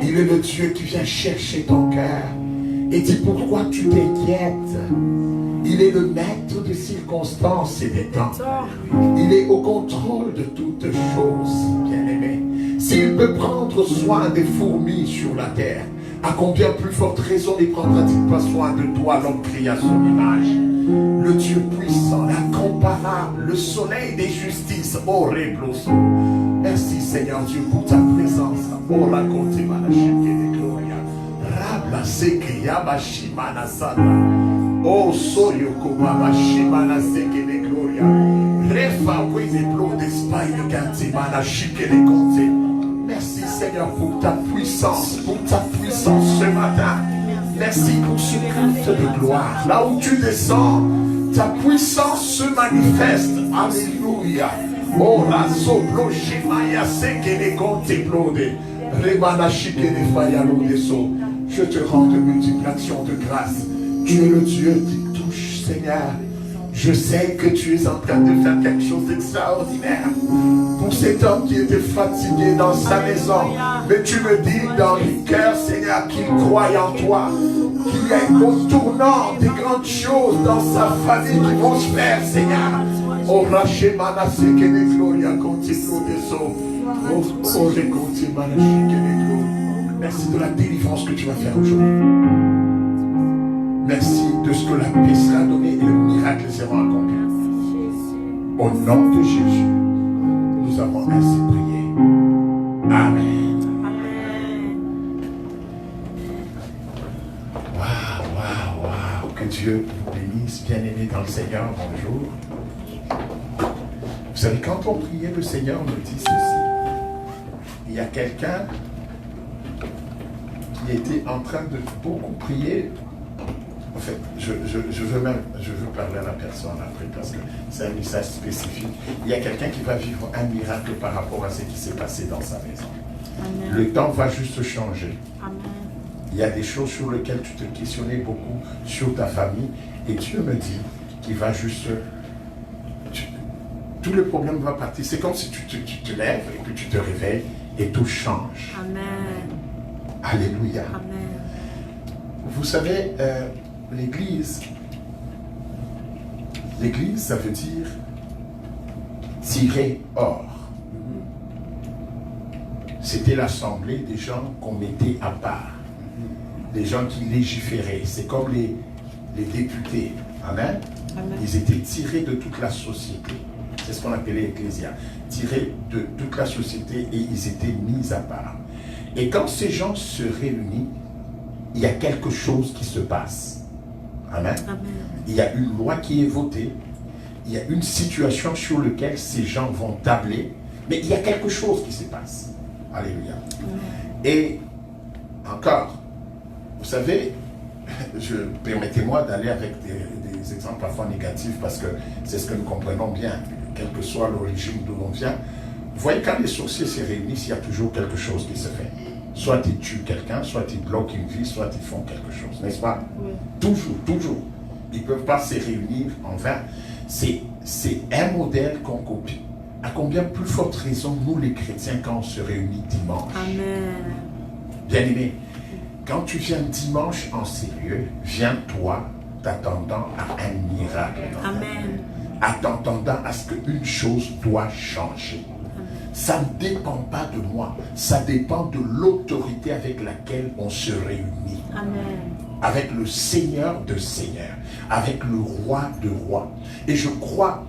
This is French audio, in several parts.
Il est le Dieu qui vient chercher ton cœur et dit pourquoi tu t'inquiètes. Il est le maître des circonstances et des temps. Il est au contrôle de toutes choses, bien-aimé. S'il peut prendre soin des fourmis sur la terre, à combien plus forte raison ne prendra-t-il pas soin de toi, l'homme créé à son image? Le Dieu puissant, l'incomparable, le soleil des justices, oh Rebloso. Merci Seigneur Dieu pour ta présence. Oh la côté malachike de gloria. Rabla sekeya bashimana sada. Oh soyoko bashimana seke de gloria. Refa oui des plots d'espagne de ganti malachike de conte. Merci Seigneur pour ta puissance ce matin. Merci pour ce culte de gloire. Là où tu descends, ta puissance se manifeste. Alléluia. Oh, la soplo shimaya seke de contemplode. Remana shike de fayalo de so. Je te rends de multiples actions de grâce. Tu es le Dieu qui touche, Seigneur. Je sais que tu es en train de faire quelque chose d'extraordinaire pour cet homme qui était fatigué dans sa maison. Mais tu me dis dans le cœur, Seigneur, qu'il croit en toi, qu'il y a un tournant des grandes choses dans sa famille qui vont se faire, Seigneur. Oh, Rachemana Sekene Gloria, Continue de so. Oh, Recontimana Shikene Gloria. Merci de la délivrance que tu vas faire aujourd'hui. Merci de ce que la paix sera donnée et le miracle sera accompli. Au nom de Jésus, nous avons ainsi prié. Amen. Waouh. Que Dieu vous bénisse, bien-aimés dans le Seigneur. Bonjour. Vous savez, quand on priait, le Seigneur nous dit ceci. Il y a quelqu'un qui était en train de beaucoup prier. En fait, je veux parler à la personne après parce que c'est un message spécifique. Il y a quelqu'un qui va vivre un miracle par rapport à ce qui s'est passé dans sa maison. Amen. Le temps va juste changer. Amen. Il y a des choses sur lesquelles tu te questionnais beaucoup sur ta famille et Dieu me dit qu'il va juste... tout le problème va partir. C'est comme si tu te lèves et puis tu te réveilles et tout change. Amen. Alléluia. Amen. Vous savez... L'église, ça veut dire tirer hors. C'était l'assemblée des gens qu'on mettait à part, des gens qui légiféraient. C'est comme les députés. Amen. Amen. Ils étaient tirés de toute la société. C'est ce qu'on appelait l'ecclésia. Tirés de toute la société et ils étaient mis à part. Et quand ces gens se réunissent, il y a quelque chose qui se passe. Amen. Amen. Il y a une loi qui est votée. Il y a une situation sur laquelle ces gens vont tabler. Mais il y a quelque chose qui se passe. Alléluia. Amen. Et encore, vous savez, permettez-moi d'aller avec des exemples parfois négatifs parce que c'est ce que nous comprenons bien, quelle que soit l'origine d'où l'on vient. Vous voyez, quand les sorciers se réunissent, il y a toujours quelque chose qui se fait. Soit ils tuent quelqu'un, soit ils bloquent une vie, soit ils font quelque chose, n'est-ce pas? Oui. Toujours. Ils ne peuvent pas se réunir en vain. C'est un modèle qu'on copie. À combien plus forte raison, nous les chrétiens, quand on se réunit dimanche? Amen. Bien-aimé, quand tu viens dimanche en ces lieux, viens-toi t'attendant à un miracle. Amen. T'attendant à ce qu'une chose doit changer. Ça ne dépend pas de moi, ça dépend de l'autorité avec laquelle on se réunit. Amen. Avec le Seigneur de Seigneurs, avec le Roi de Rois. Et je crois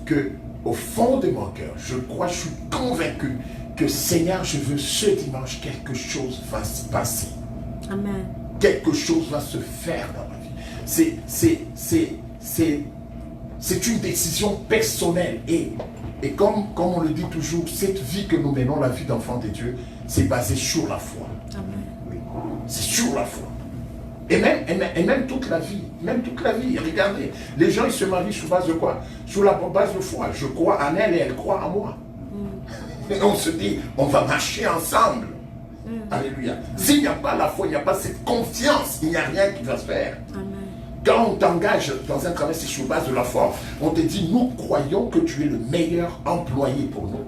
que, au fond de mon cœur, je suis convaincu que Seigneur, je veux ce dimanche, quelque chose va se passer. Amen. Quelque chose va se faire dans ma vie. C'est une décision personnelle et comme on le dit toujours, cette vie que nous menons, la vie d'enfant de Dieu, c'est basé sur la foi. Amen. Oui. C'est sur la foi. Et même toute la vie. Regardez, les gens ils se marient sur base de quoi? Sur la base de foi. Je crois en elle et elle croit en moi. Et on se dit, on va marcher ensemble. Alléluia. S'il n'y a pas la foi, il n'y a pas cette confiance, il n'y a rien qui va se faire. Amen. Quand on t'engage dans un travail, c'est sur base de la foi. On te dit, nous croyons que tu es le meilleur employé pour nous.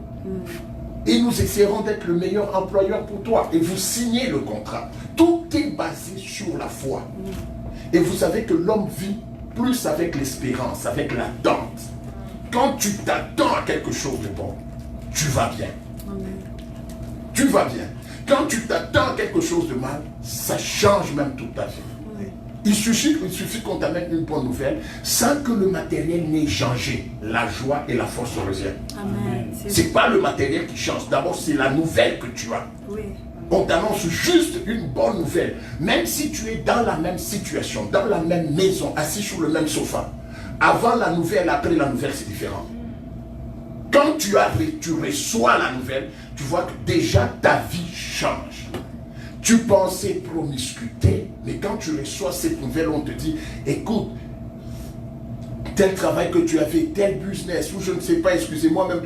Et nous essaierons d'être le meilleur employeur pour toi. Et vous signez le contrat. Tout est basé sur la foi. Et vous savez que l'homme vit plus avec l'espérance, avec l'attente. Quand tu t'attends à quelque chose de bon, tu vas bien. Tu vas bien. Quand tu t'attends à quelque chose de mal, ça change même toute ta vie. Il suffit qu'on t'amène une bonne nouvelle sans que le matériel n'ait changé. La joie et la force reviennent. C'est pas le matériel qui change. D'abord, c'est la nouvelle que tu as. Oui. On t'annonce juste une bonne nouvelle. Même si tu es dans la même situation, dans la même maison, assis sur le même sofa. Avant la nouvelle, après la nouvelle, c'est différent. Quand tu reçois la nouvelle, tu vois que déjà ta vie change. Tu pensais promiscuité, mais quand tu reçois cette nouvelle, on te dit, écoute, tel travail que tu as fait, tel business, ou je ne sais pas, excusez-moi même,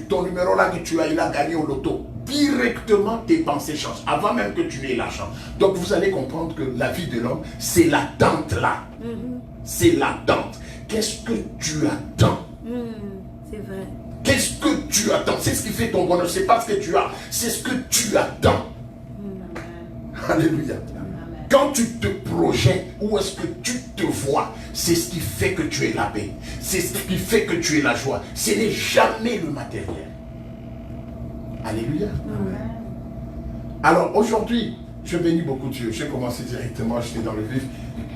ton numéro là que tu as, il a gagné au loto. Directement, tes pensées changent, avant même que tu n'aies l'argent. Donc vous allez comprendre que la vie de l'homme, c'est l'attente là. C'est l'attente. Qu'est-ce que tu attends? C'est vrai. Qu'est-ce que tu attends? C'est ce qui fait ton bonheur, c'est pas ce que tu as, c'est ce que tu attends. Alléluia. Quand tu te projettes, où est-ce que tu te vois? C'est ce qui fait que tu es la paix. C'est ce qui fait que tu es la joie. Ce n'est jamais le matériel. Alléluia. Alors aujourd'hui, je bénis beaucoup Dieu. J'ai commencé directement, j'étais dans le vif.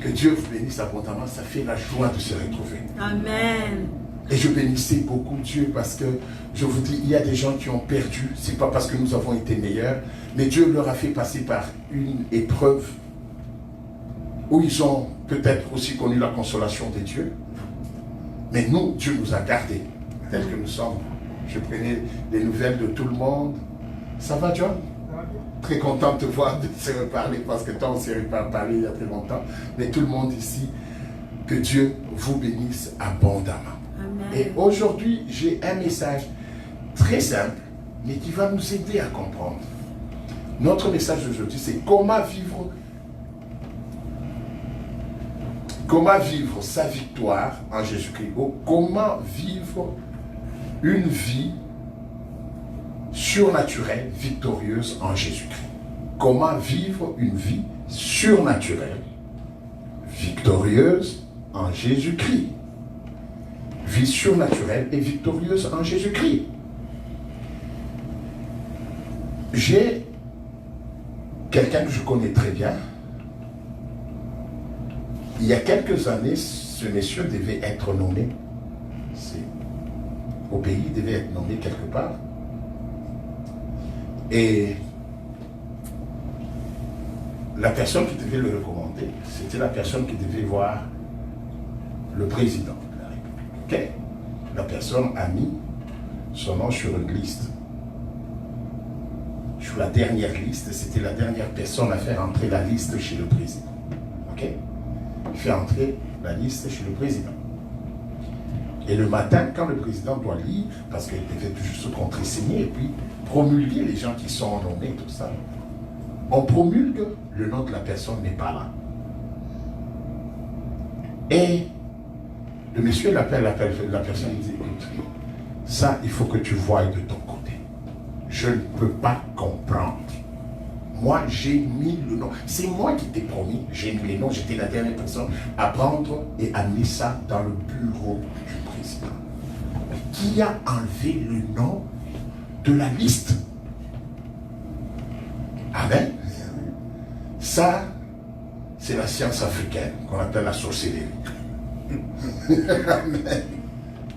Que Dieu vous bénisse abondamment. Ça fait la joie de se retrouver. Amen. Et je bénissais beaucoup Dieu parce que, je vous dis, il y a des gens qui ont perdu. Ce n'est pas parce que nous avons été meilleurs, mais Dieu leur a fait passer par une épreuve où ils ont peut-être aussi connu la consolation de Dieu. Mais nous, Dieu nous a gardés tels que nous sommes. Je prenais les nouvelles de tout le monde. Ça va, John? Très content de te voir, de se reparler parce que toi, on ne s'est pas parlé il y a très longtemps. Mais tout le monde ici, que Dieu vous bénisse abondamment. Et aujourd'hui, j'ai un message très simple, mais qui va nous aider à comprendre. Notre message d'aujourd'hui, c'est comment vivre sa victoire en Jésus-Christ. Ou comment vivre une vie surnaturelle, victorieuse en Jésus-Christ. Comment vivre une vie surnaturelle, victorieuse en Jésus-Christ. Vie surnaturelle et victorieuse en Jésus-Christ. J'ai quelqu'un que je connais très bien. Il y a quelques années, ce monsieur devait être nommé. Au pays, il devait être nommé quelque part. Et la personne qui devait le recommander, c'était la personne qui devait voir le président. Okay. La personne a mis son nom sur une liste. Sur la dernière liste, c'était la dernière personne à faire entrer la liste chez le président. Ok? Il fait entrer la liste chez le président. Et le matin, quand le président doit lire, parce qu'il devait juste se contresigner et puis promulguer les gens qui sont nommés, tout ça, on promulgue, le nom de la personne n'est pas là. Et le monsieur l'appelle la personne, il dit, écoute, ça, il faut que tu voies de ton côté. Je ne peux pas comprendre. Moi, j'ai mis le nom. C'est moi qui t'ai promis, j'ai mis les noms, j'étais la dernière personne à prendre et à mettre ça dans le bureau du président. Qui a enlevé le nom de la liste? Amen. Ça, c'est la science africaine qu'on appelle la sorcellerie.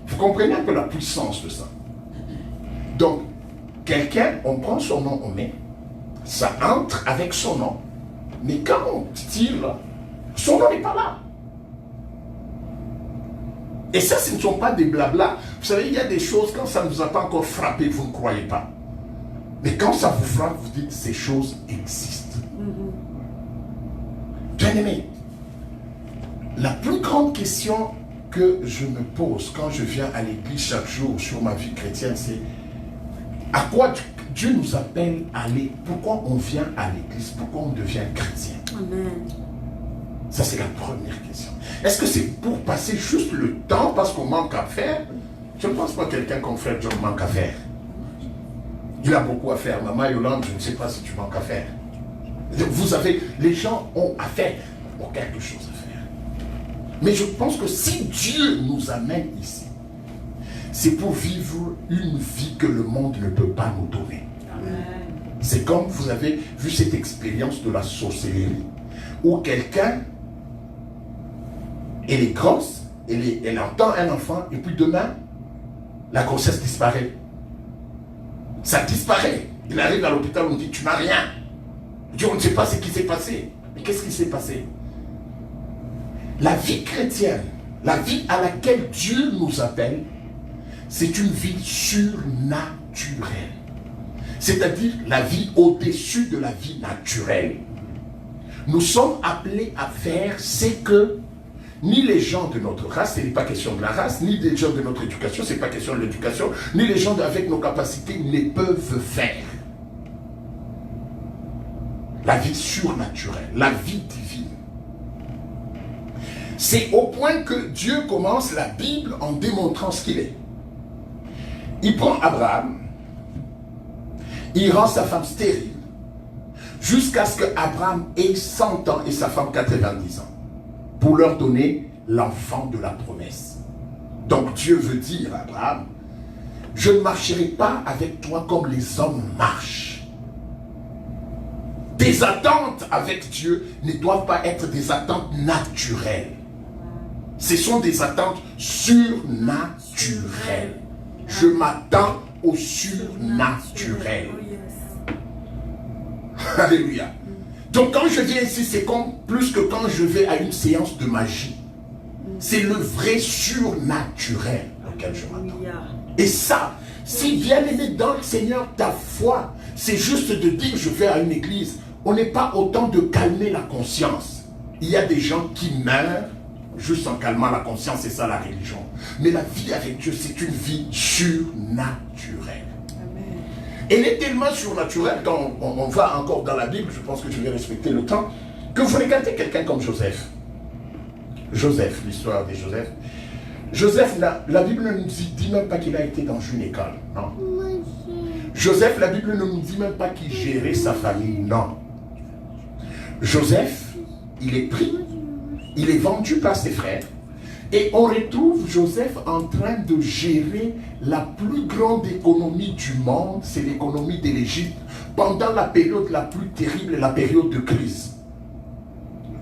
Vous comprenez un peu la puissance de ça. Donc, quelqu'un, on prend son nom, on met, ça entre avec son nom, mais quand on tire, son nom n'est pas là. Et ça, ce ne sont pas des blabla. Vous savez, il y a des choses, quand ça ne vous a pas encore frappé, vous ne croyez pas. Mais quand ça vous frappe, vous dites, ces choses existent. Bien aimé, la plus grande question que je me pose quand je viens à l'église chaque jour sur ma vie chrétienne, c'est à quoi Dieu nous appelle à aller? Pourquoi on vient à l'église? Pourquoi on devient chrétien? Amen. Ça, c'est la première question. Est-ce que c'est pour passer juste le temps parce qu'on manque à faire? Je ne pense pas que quelqu'un comme frère John manque à faire. Il a beaucoup à faire. Maman Yolande, je ne sais pas si tu manques à faire. Vous savez, les gens ont à faire, ont quelque chose à faire. Mais je pense que si Dieu nous amène ici, c'est pour vivre une vie que le monde ne peut pas nous donner. C'est comme vous avez vu cette expérience de la sorcellerie, où quelqu'un, elle est grosse, elle entend un enfant, et puis demain, la grossesse disparaît. Ça disparaît. Il arrive à l'hôpital, on dit, tu n'as rien. Dieu, on ne sait pas ce qui s'est passé. Mais qu'est-ce qui s'est passé? La vie chrétienne, la vie à laquelle Dieu nous appelle, c'est une vie surnaturelle. C'est-à-dire la vie au-dessus de la vie naturelle. Nous sommes appelés à faire ce que ni les gens de notre race, ce n'est pas question de la race, ni des gens de notre éducation, ce n'est pas question de l'éducation, ni les gens avec nos capacités ne peuvent faire. La vie surnaturelle, la vie divine. C'est au point que Dieu commence la Bible en démontrant ce qu'il est. Il prend Abraham, il rend sa femme stérile, jusqu'à ce qu'Abraham ait 100 ans et sa femme 90 ans, pour leur donner l'enfant de la promesse. Donc Dieu veut dire à Abraham, je ne marcherai pas avec toi comme les hommes marchent. Tes attentes avec Dieu ne doivent pas être des attentes naturelles. Ce sont des attentes surnaturelles. Je m'attends au surnaturel. Alléluia. Donc quand je viens ici, c'est comme plus que quand je vais à une séance de magie. C'est le vrai surnaturel auquel je m'attends. Et ça, si bien aimé dans le Seigneur, ta foi, c'est juste de dire je vais à une église. On n'est pas autant de calmer la conscience. Il y a des gens qui meurent juste en calmant la conscience, c'est ça la religion. Mais la vie avec Dieu, c'est une vie surnaturelle. Amen. Elle est tellement surnaturelle, quand on va encore dans la Bible, je pense que je vais respecter le temps, que vous regardez quelqu'un comme Joseph. Joseph, l'histoire de Joseph. Joseph, la Bible ne nous dit même pas qu'il a été dans une école, non. Joseph, la Bible ne nous dit même pas qu'il gérait sa famille, non. Joseph, il est pris, il est vendu par ses frères, et on retrouve Joseph en train de gérer la plus grande économie du monde, c'est l'économie de l'Égypte, pendant la période la plus terrible, la période de crise,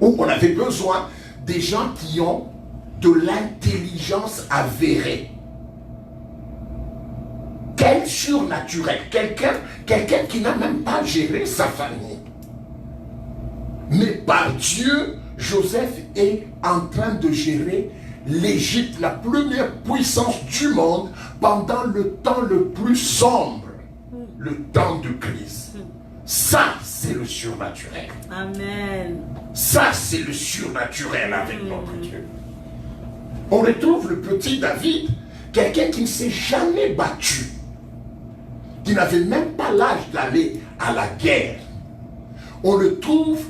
où on avait besoin des gens qui ont de l'intelligence avérée. Quel surnaturel, quelqu'un qui n'a même pas géré sa famille. Mais par Dieu, Joseph est en train de gérer l'Égypte, la première puissance du monde, pendant le temps le plus sombre, le temps de crise. Ça, c'est le surnaturel. Amen. Ça, c'est le surnaturel avec notre Dieu. On retrouve le petit David, quelqu'un qui ne s'est jamais battu, qui n'avait même pas l'âge d'aller à la guerre. On le trouve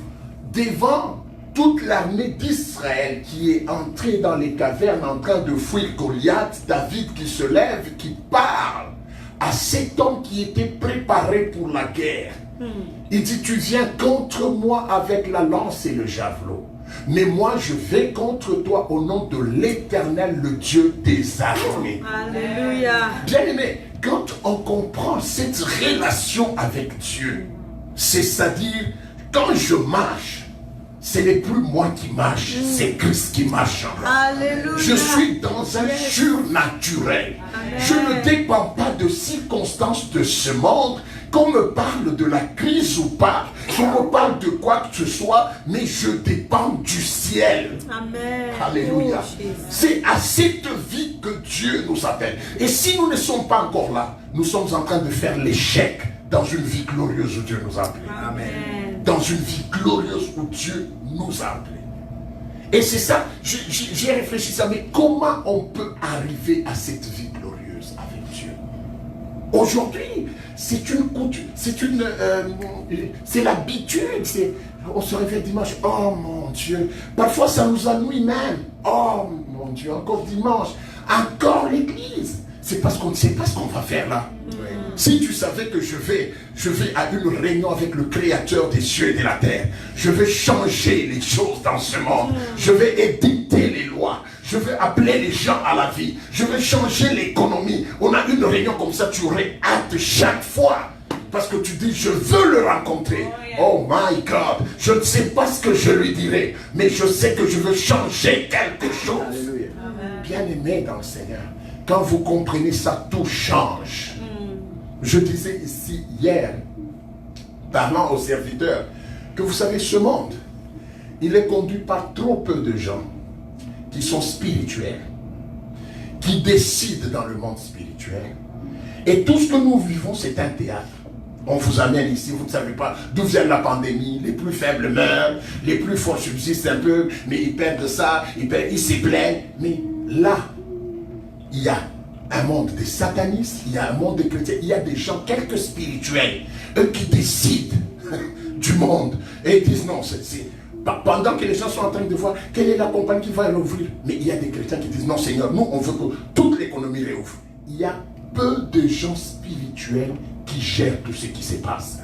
devant toute l'armée d'Israël qui est entrée dans les cavernes en train de fuir Goliath. David qui se lève, qui parle à cet homme qui était préparé pour la guerre. Il dit, tu viens contre moi avec la lance et le javelot, mais moi je vais contre toi au nom de l'Éternel, le Dieu des armées. Alléluia. Bien aimé, quand on comprend cette relation avec Dieu, c'est-à-dire quand je marche, ce n'est plus moi qui marche, c'est Christ qui marche en moi. Alléluia. Je suis dans un surnaturel. Amen. Je ne dépends pas de circonstances de ce monde, qu'on me parle de la crise ou pas, qu'on me parle de quoi que ce soit, mais je dépends du ciel. Amen. Alléluia. Oh, c'est à cette vie que Dieu nous appelle. Et si nous ne sommes pas encore là, nous sommes en train de faire l'échec dans une vie glorieuse où Dieu nous a appelés. Amen. Dans une vie glorieuse où Dieu nous a appelés. Et c'est ça, j'ai réfléchi ça, mais comment on peut arriver à cette vie glorieuse avec Dieu? Aujourd'hui, c'est une coutume, c'est l'habitude, on se réveille dimanche, oh mon Dieu, parfois ça nous ennuie même, oh mon Dieu, encore dimanche, encore l'église, c'est parce qu'on ne sait pas ce qu'on va faire là. Oui. Si tu savais que je vais à une réunion avec le Créateur des cieux et de la terre, je vais changer les choses dans ce monde, je vais édicter les lois, je vais appeler les gens à la vie, je vais changer l'économie. On a une réunion comme ça, tu aurais hâte chaque fois. Parce que tu dis, je veux le rencontrer. Oh my God, je ne sais pas ce que je lui dirai, mais je sais que je veux changer quelque chose. Bien-aimé dans le Seigneur, quand vous comprenez ça, tout change. Je disais ici hier, parlant aux serviteurs, que vous savez, ce monde, il est conduit par trop peu de gens qui sont spirituels, qui décident dans le monde spirituel. Et tout ce que nous vivons, c'est un théâtre. On vous amène ici, vous ne savez pas d'où vient la pandémie, les plus faibles meurent, les plus forts subsistent un peu, mais ils perdent ça, ils se plaignent. Mais là, il y a un monde des satanistes, il y a un monde des chrétiens, il y a des gens, quelques spirituels, eux qui décident du monde. Et ils disent non, pendant que les gens sont en train de voir quelle est la compagnie qui va l'ouvrir. Mais il y a des chrétiens qui disent non Seigneur, nous on veut que toute l'économie réouvre. Il y a peu de gens spirituels qui gèrent tout ce qui se passe.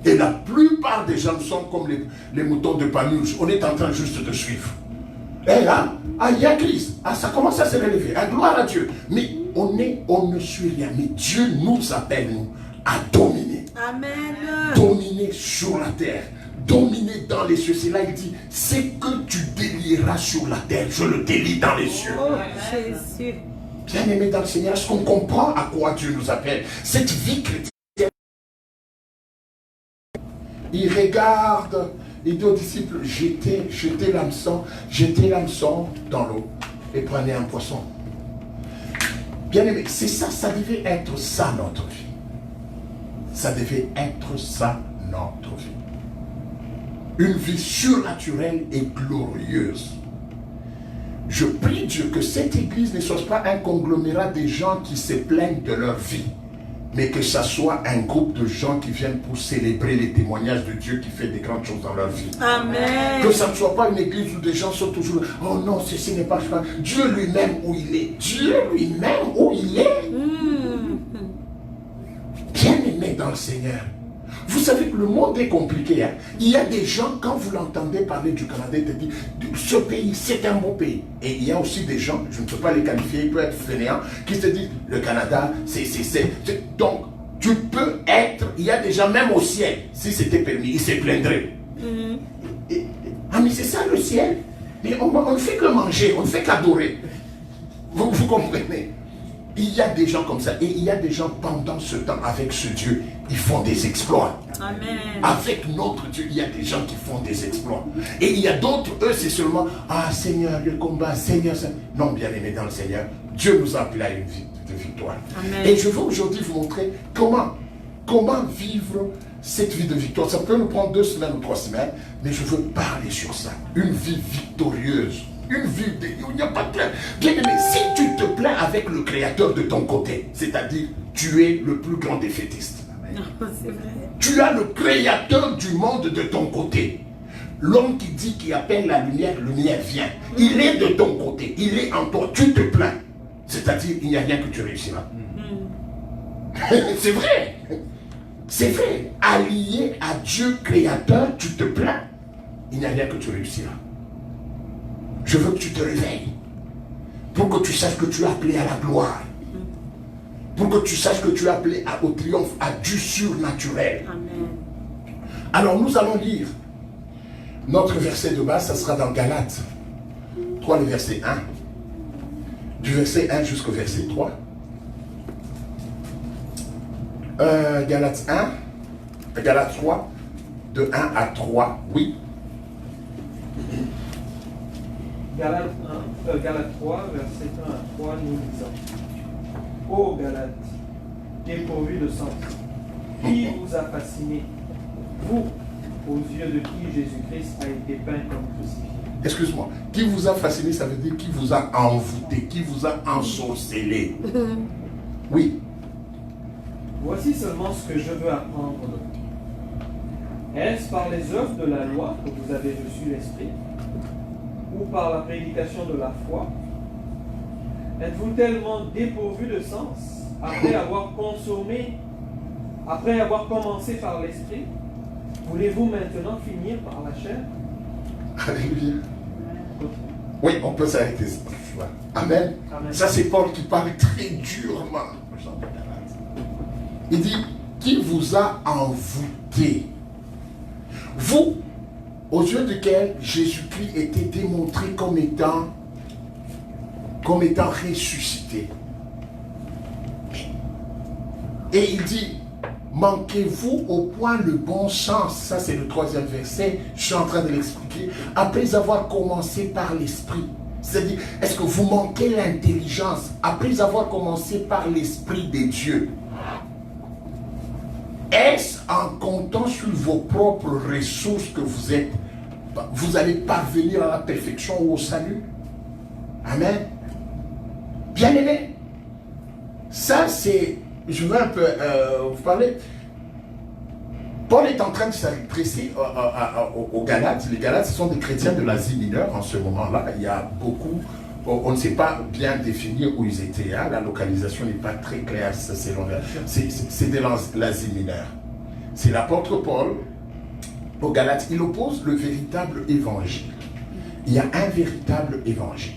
Et la plupart des gens sont comme les moutons de Panurge. On est en train juste de suivre. Et là, il y a crise. Ça commence à se relever. Gloire à Dieu. Mais on ne suit rien. Mais Dieu nous appelle, nous, à dominer. Amen. Dominer sur la terre. Dominer dans les cieux. C'est là il dit, c'est que tu délieras sur la terre. Je le délie dans les cieux. Oh, Jésus. Bien-aimé dans le Seigneur, est-ce qu'on comprend à quoi Dieu nous appelle? Cette vie chrétienne. Il regarde, il dit aux disciples, jetez l'hameçon dans l'eau et prenez un poisson. Bien-aimé, c'est ça, ça devait être ça notre vie. Ça devait être ça notre vie. Une vie surnaturelle et glorieuse. Je prie Dieu que cette église ne soit pas un conglomérat de gens qui se plaignent de leur vie, mais que ça soit un groupe de gens qui viennent pour célébrer les témoignages de Dieu qui fait des grandes choses dans leur vie. Amen. Que ça ne soit pas une église où des gens sont toujours, oh non, ceci n'est pas ça. Dieu lui-même où il est. Dieu lui-même où il est. Bien-aimé dans le Seigneur. Vous savez que le monde est compliqué. Hein? Il y a des gens, quand vous l'entendez parler du Canada, ils te disent, ce pays, c'est un beau pays. Et il y a aussi des gens, je ne peux pas les qualifier, ils peuvent être fainéants, qui se disent, le Canada, c'est... Donc, tu peux être, il y a des gens, même au ciel, si c'était permis, ils se plaindraient. Mais c'est ça le ciel. Mais on ne fait que manger, on ne fait qu'adorer. Vous comprenez? Il y a des gens comme ça. Et il y a des gens pendant ce temps, avec ce Dieu, ils font des exploits. Amen. Avec notre Dieu, il y a des gens qui font des exploits. Et il y a d'autres, eux, c'est seulement, Seigneur, le combat, Seigneur. Non, bien aimé dans le Seigneur, Dieu nous a appelés à une vie de victoire. Amen. Et je veux aujourd'hui vous montrer comment vivre cette vie de victoire. Ça peut nous prendre 2 semaines ou 3 semaines, mais je veux parler sur ça. Une vie victorieuse. Une vie, il n'y a pas de plainte. Bien aimé, si tu te plains avec le Créateur de ton côté, c'est-à-dire tu es le plus grand défaitiste. C'est vrai. Tu as le Créateur du monde de ton côté. L'homme qui dit qu'il appelle la lumière vient. Il est de ton côté, il est en toi. Tu te plains. C'est-à-dire il n'y a rien que tu réussiras. C'est vrai. C'est vrai. Allié à Dieu Créateur, tu te plains. Il n'y a rien que tu réussiras. Je veux que tu te réveilles. Pour que tu saches que tu es appelé à la gloire. Pour que tu saches que tu es appelé au triomphe, à du surnaturel. Amen. Alors nous allons lire notre verset de base, ça sera dans Galates 3, le verset 1. Du verset 1 jusqu'au verset 3. Galates 3, de 1 à 3, oui. Galates 3, verset 1 à 3, nous lisons. Ô Galates, dépourvus de sens, qui vous a fasciné, vous, aux yeux de qui Jésus-Christ a été peint comme crucifié? Excuse-moi, qui vous a fasciné, ça veut dire qui vous a envoûté, qui vous a ensorcelé. Oui. Voici seulement ce que je veux apprendre de vous. Est-ce par les œuvres de la loi que vous avez reçu l'Esprit, ou par la prédication de la foi? Êtes-vous tellement dépourvu de sens, après avoir consommé Après avoir commencé par l'esprit, voulez-vous maintenant finir par la chair? Alléluia. Oui, on peut s'arrêter. Amen. Amen. Ça, c'est Paul qui parle très durement. Il dit, qui vous a envoûté? Vous, aux yeux duquel Jésus-Christ était démontré comme étant ressuscité. Et il dit, manquez-vous au point le bon sens? Ça, c'est le 3e verset. Je suis en train de l'expliquer. Après avoir commencé par l'esprit. C'est-à-dire, est-ce que vous manquez l'intelligence après avoir commencé par l'esprit de Dieu? Est-ce en comptant sur vos propres ressources que vous allez parvenir à la perfection ou au salut? Amen. Bien aimé, ça c'est, je veux un peu vous parler. Paul est en train de s'adresser aux Galates. Les Galates, ce sont des chrétiens de l'Asie mineure en ce moment-là. Il y a beaucoup, on ne sait pas bien définir où ils étaient. La localisation n'est pas très claire. C'est de l'Asie mineure. C'est l'apôtre Paul aux Galates. Il oppose le véritable évangile. Il y a un véritable évangile.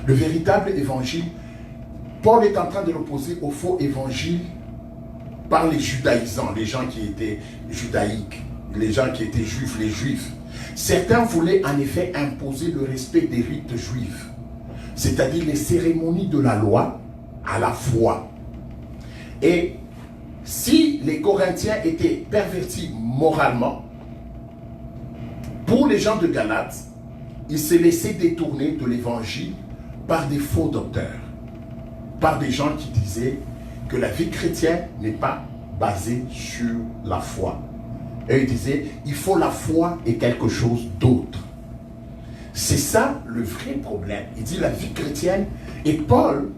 Le véritable évangile, Paul est en train de l'opposer au faux évangile par les judaïsants, les gens qui étaient judaïques, les gens qui étaient juifs, les juifs. Certains voulaient en effet imposer le respect des rites juifs, c'est-à-dire les cérémonies de la loi à la foi. Et si les Corinthiens étaient pervertis moralement, pour les gens de Galate, ils se laissaient détourner de l'évangile par des faux docteurs, par des gens qui disaient que la vie chrétienne n'est pas basée sur la foi. Et il disait, il faut la foi et quelque chose d'autre. C'est ça le vrai problème. Il dit la vie chrétienne, et Paul,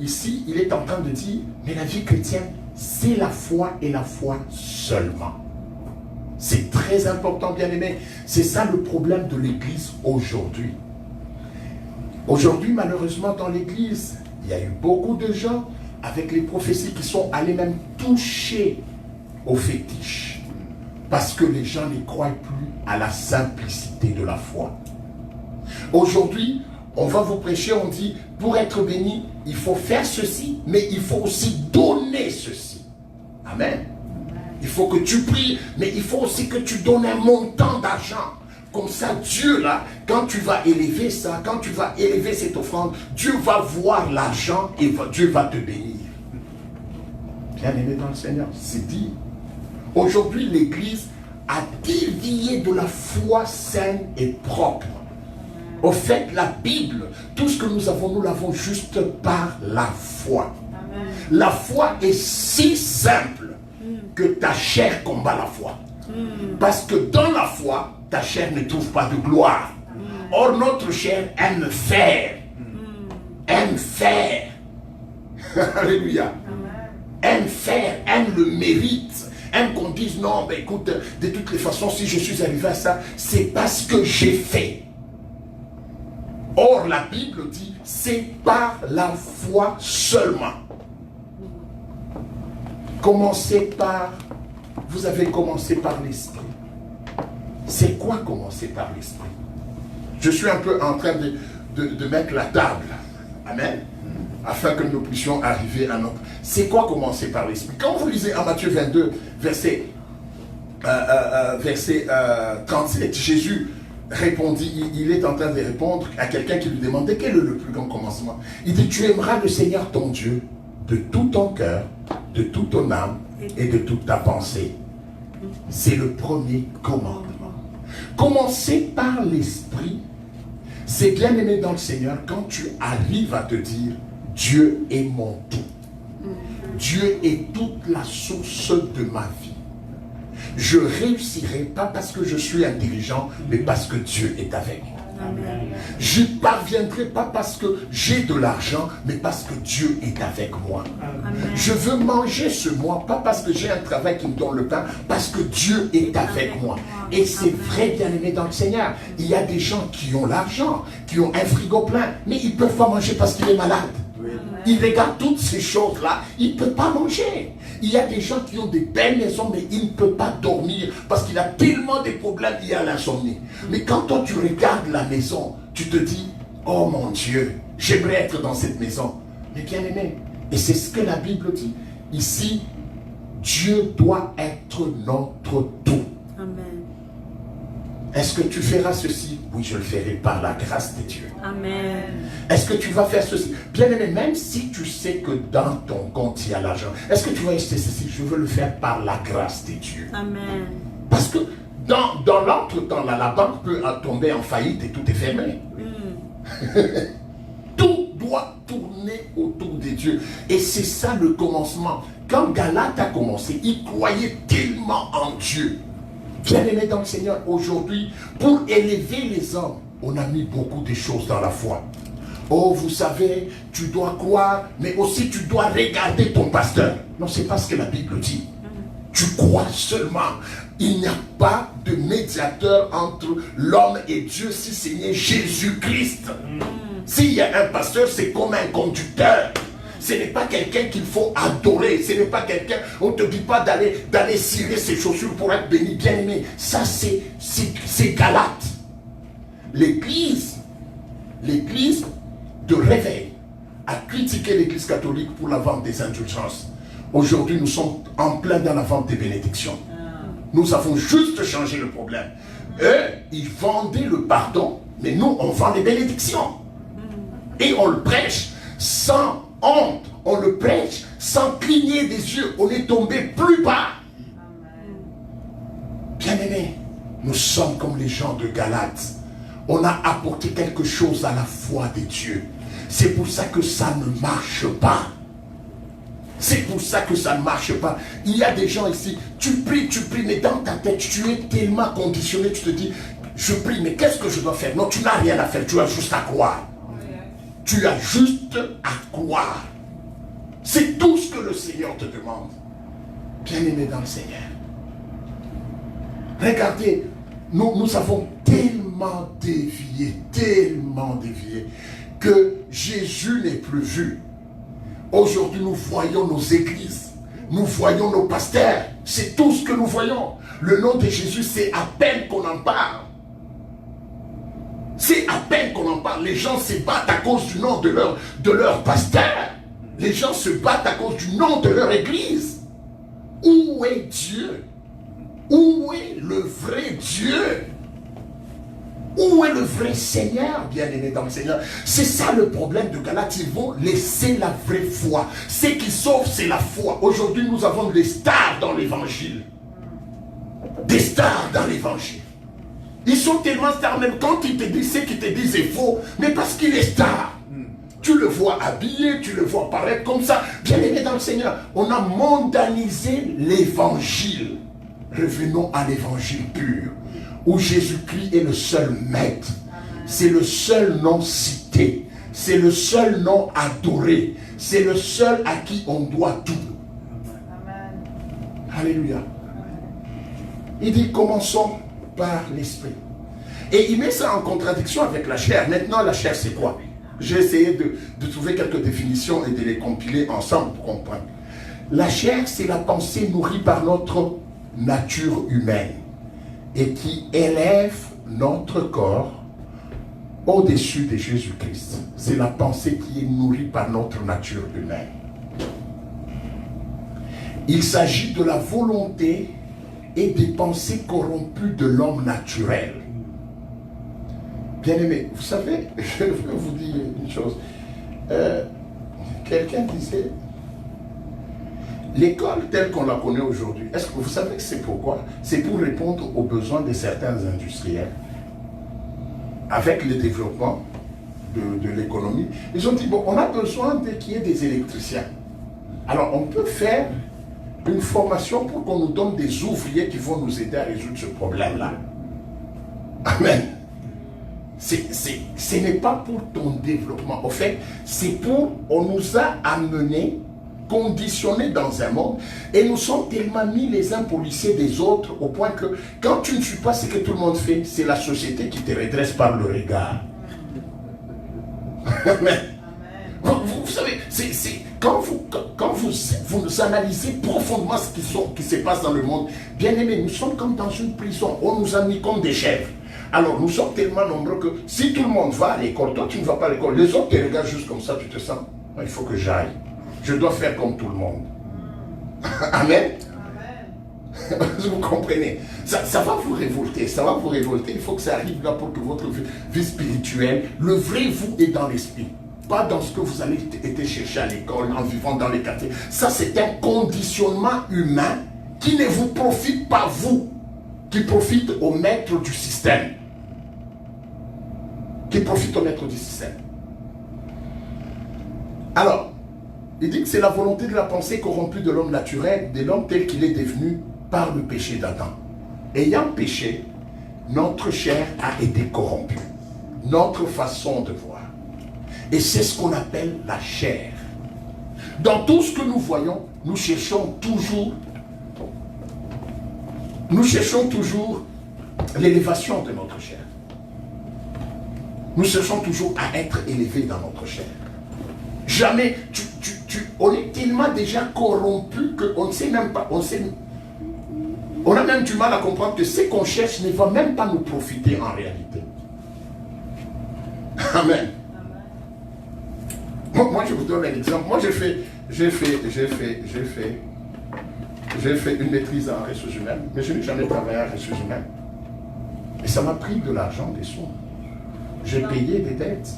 ici, il est en train de dire, mais la vie chrétienne, c'est la foi et la foi seulement. C'est très important, bien aimé. C'est ça le problème de l'Église aujourd'hui. Aujourd'hui, malheureusement, dans l'Église, il y a eu beaucoup de gens avec les prophéties qui sont allés même toucher aux fétiches. Parce que les gens ne croient plus à la simplicité de la foi. Aujourd'hui, on va vous prêcher, on dit, pour être béni, il faut faire ceci, mais il faut aussi donner ceci. Amen. Il faut que tu pries, mais il faut aussi que tu donnes un montant d'argent. Comme ça, Dieu, là, quand tu vas élever ça, quand tu vas élever cette offrande, Dieu va voir l'argent et Dieu va te bénir. Bien aimé dans le Seigneur, c'est dit. Aujourd'hui, l'Église a dévié de la foi saine et propre. Au fait, la Bible, tout ce que nous l'avons juste par la foi. Amen. La foi est si simple que ta chair combat la foi. Parce que dans la foi, ta chair ne trouve pas de gloire. Or, notre chair aime faire. Aime faire. Alléluia. Aime faire, aime le mérite. Aime qu'on dise, non, ben écoute, de toutes les façons, si je suis arrivé à ça, c'est parce que j'ai fait. Or, la Bible dit, c'est par la foi seulement. Commencez par, vous avez commencé par l'esprit. C'est quoi commencer par l'esprit? Je suis un peu en train de mettre la table. Amen. Afin que nous puissions arriver à notre... C'est quoi commencer par l'esprit? Quand vous lisez en Matthieu 22, verset 37, Jésus répondit, il est en train de répondre à quelqu'un qui lui demandait quel est le plus grand commencement. Il dit, tu aimeras le Seigneur ton Dieu de tout ton cœur, de toute ton âme et de toute ta pensée. C'est le premier commandement. Commencer par l'esprit, c'est bien aimé dans le Seigneur quand tu arrives à te dire, Dieu est mon tout. Dieu est toute la source de ma vie. Je réussirai pas parce que je suis intelligent, mais parce que Dieu est avec moi. Amen. Je ne parviendrai pas parce que j'ai de l'argent, mais parce que Dieu est avec moi. Amen. Je veux manger ce mois, pas parce que j'ai un travail qui me donne le pain, parce que Dieu est avec moi. Et c'est vrai, bien aimé dans le Seigneur. Il y a des gens qui ont l'argent, qui ont un frigo plein, mais ils ne peuvent pas manger parce qu'il est malade. Oui. Il regarde toutes ces choses-là, il ne peut pas manger. Il y a des gens qui ont des belles maisons, mais ils ne peuvent pas dormir parce qu'il a tellement de problèmes liés à l'insomnie. Mais quand toi tu regardes la maison, tu te dis, oh mon Dieu, j'aimerais être dans cette maison. Mais bien aimé, et c'est ce que la Bible dit. Ici, Dieu doit être notre tout. Amen. Est-ce que tu feras ceci? Oui, je le ferai par la grâce de Dieu. Amen. Est-ce que tu vas faire ceci? Bien aimé, même si tu sais que dans ton compte il y a l'argent, est-ce que tu vas acheter ceci? Je veux le faire par la grâce de Dieu. Amen. Parce que dans l'entretemps, là, la banque peut tomber en faillite et tout est fermé. Tout doit tourner autour de Dieu. Et c'est ça le commencement. Quand Galate a commencé, il croyait tellement en Dieu. Bien-aimé dans le Seigneur, aujourd'hui, pour élever les hommes, on a mis beaucoup de choses dans la foi. Oh, vous savez, tu dois croire, mais aussi tu dois regarder ton pasteur. Non, c'est pas ce que la Bible dit. Tu crois seulement. Il n'y a pas de médiateur entre l'homme et Dieu si ce n'est Jésus-Christ. S'il y a un pasteur, c'est comme un conducteur. Ce n'est pas quelqu'un qu'il faut adorer. Ce n'est pas quelqu'un, on ne te dit pas d'aller cirer ses chaussures pour être béni, bien aimé. Ça, c'est Galate. L'église de réveil a critiqué l'église catholique pour la vente des indulgences. Aujourd'hui, nous sommes en plein dans la vente des bénédictions. Nous avons juste changé le problème. Eux, ils vendaient le pardon, mais nous, on vend les bénédictions. Et on le prêche sans honte, on le prêche sans cligner des yeux, on est tombé plus bas. Bien-aimés, nous sommes comme les gens de Galate. On a apporté quelque chose à la foi de Dieu. C'est pour ça que ça ne marche pas. C'est pour ça que ça ne marche pas. Il y a des gens ici, tu pries, mais dans ta tête, tu es tellement conditionné, tu te dis, je prie, mais qu'est-ce que je dois faire? Non, tu n'as rien à faire, tu as juste à croire. Tu as juste à croire. C'est tout ce que le Seigneur te demande. Bien-aimé dans le Seigneur. Regardez, nous avons tellement dévié, que Jésus n'est plus vu. Aujourd'hui, nous voyons nos églises, nous voyons nos pasteurs. C'est tout ce que nous voyons. Le nom de Jésus, c'est à peine qu'on en parle. C'est à peine qu'on en parle. Les gens se battent à cause du nom de leur pasteur. Les gens se battent à cause du nom de leur église. Où est Dieu? Où est le vrai Dieu? Où est le vrai Seigneur, bien-aimé dans le Seigneur? C'est ça le problème de Galate. Ils vont laisser la vraie foi. Ce qui sauve, c'est la foi. Aujourd'hui, nous avons des stars dans l'évangile. Des stars dans l'évangile. Ils sont tellement stars, même quand ils te disent ce qu'ils te disent est faux, mais parce qu'il est star. Tu le vois habillé, tu le vois paraître comme ça. Bien-aimé dans le Seigneur, on a mondanisé l'évangile. Revenons à l'évangile pur, où Jésus-Christ est le seul maître. C'est le seul nom cité. C'est le seul nom adoré. C'est le seul à qui on doit tout. Amen. Alléluia. Il dit, commençons par l'esprit. Et il met ça en contradiction avec la chair. Maintenant, la chair, c'est quoi? J'ai essayé de trouver quelques définitions et de les compiler ensemble pour comprendre. La chair, c'est la pensée nourrie par notre nature humaine et qui élève notre corps au-dessus de Jésus-Christ. C'est la pensée qui est nourrie par notre nature humaine. Il s'agit de la volonté et des pensées corrompues de l'homme naturel. Bien-aimé, vous savez, je veux vous dire une chose. Quelqu'un disait, l'école telle qu'on la connaît aujourd'hui, est-ce que vous savez que c'est pourquoi? C'est pour répondre aux besoins de certains industriels. Avec le développement de l'économie, ils ont dit, bon, on a besoin qu'il y ait des électriciens. Alors, on peut faire une formation pour qu'on nous donne des ouvriers qui vont nous aider à résoudre ce problème-là. Amen. Ce n'est pas pour ton développement. En fait, c'est pour, on nous a amenés, conditionnés dans un monde, et nous sommes tellement mis les uns policiers des autres, au point que quand tu ne suis pas ce que tout le monde fait, c'est la société qui te redresse par le regard. Amen. Vous savez, quand vous analysez profondément ce qui se passe dans le monde, bien aimé, nous sommes comme dans une prison. On nous a mis comme des chèvres. Alors nous sommes tellement nombreux que si tout le monde va à l'école, toi tu ne vas pas à l'école, les autres te regardent juste comme ça, tu te sens, il faut que j'aille. Je dois faire comme tout le monde. Amen. Vous comprenez? Ça va vous révolter, ça va vous révolter. Il faut que ça arrive là pour que votre vie spirituelle, le vrai vous est dans l'esprit. Pas dans ce que vous allez été chercher à l'école, en vivant dans les quartiers. Ça, c'est un conditionnement humain qui ne vous profite pas vous, qui profite au maître du système. Qui profite au maître du système. Alors, il dit que c'est la volonté de la pensée corrompue de l'homme naturel, de l'homme tel qu'il est devenu par le péché d'Adam. Ayant péché, notre chair a été corrompue. Notre façon de voir. Et c'est ce qu'on appelle la chair. Dans tout ce que nous voyons, nous cherchons toujours l'élévation de notre chair. Nous cherchons toujours à être élevés dans notre chair. Jamais, on est tellement déjà corrompu qu'on ne sait même pas, on a même du mal à comprendre que ce qu'on cherche ne va même pas nous profiter en réalité. Amen. Moi, je vous donne un exemple. Moi, j'ai fait une maîtrise en ressources humaines, mais je n'ai jamais travaillé en ressources humaines. Et ça m'a pris de l'argent, des sous. J'ai payé des dettes.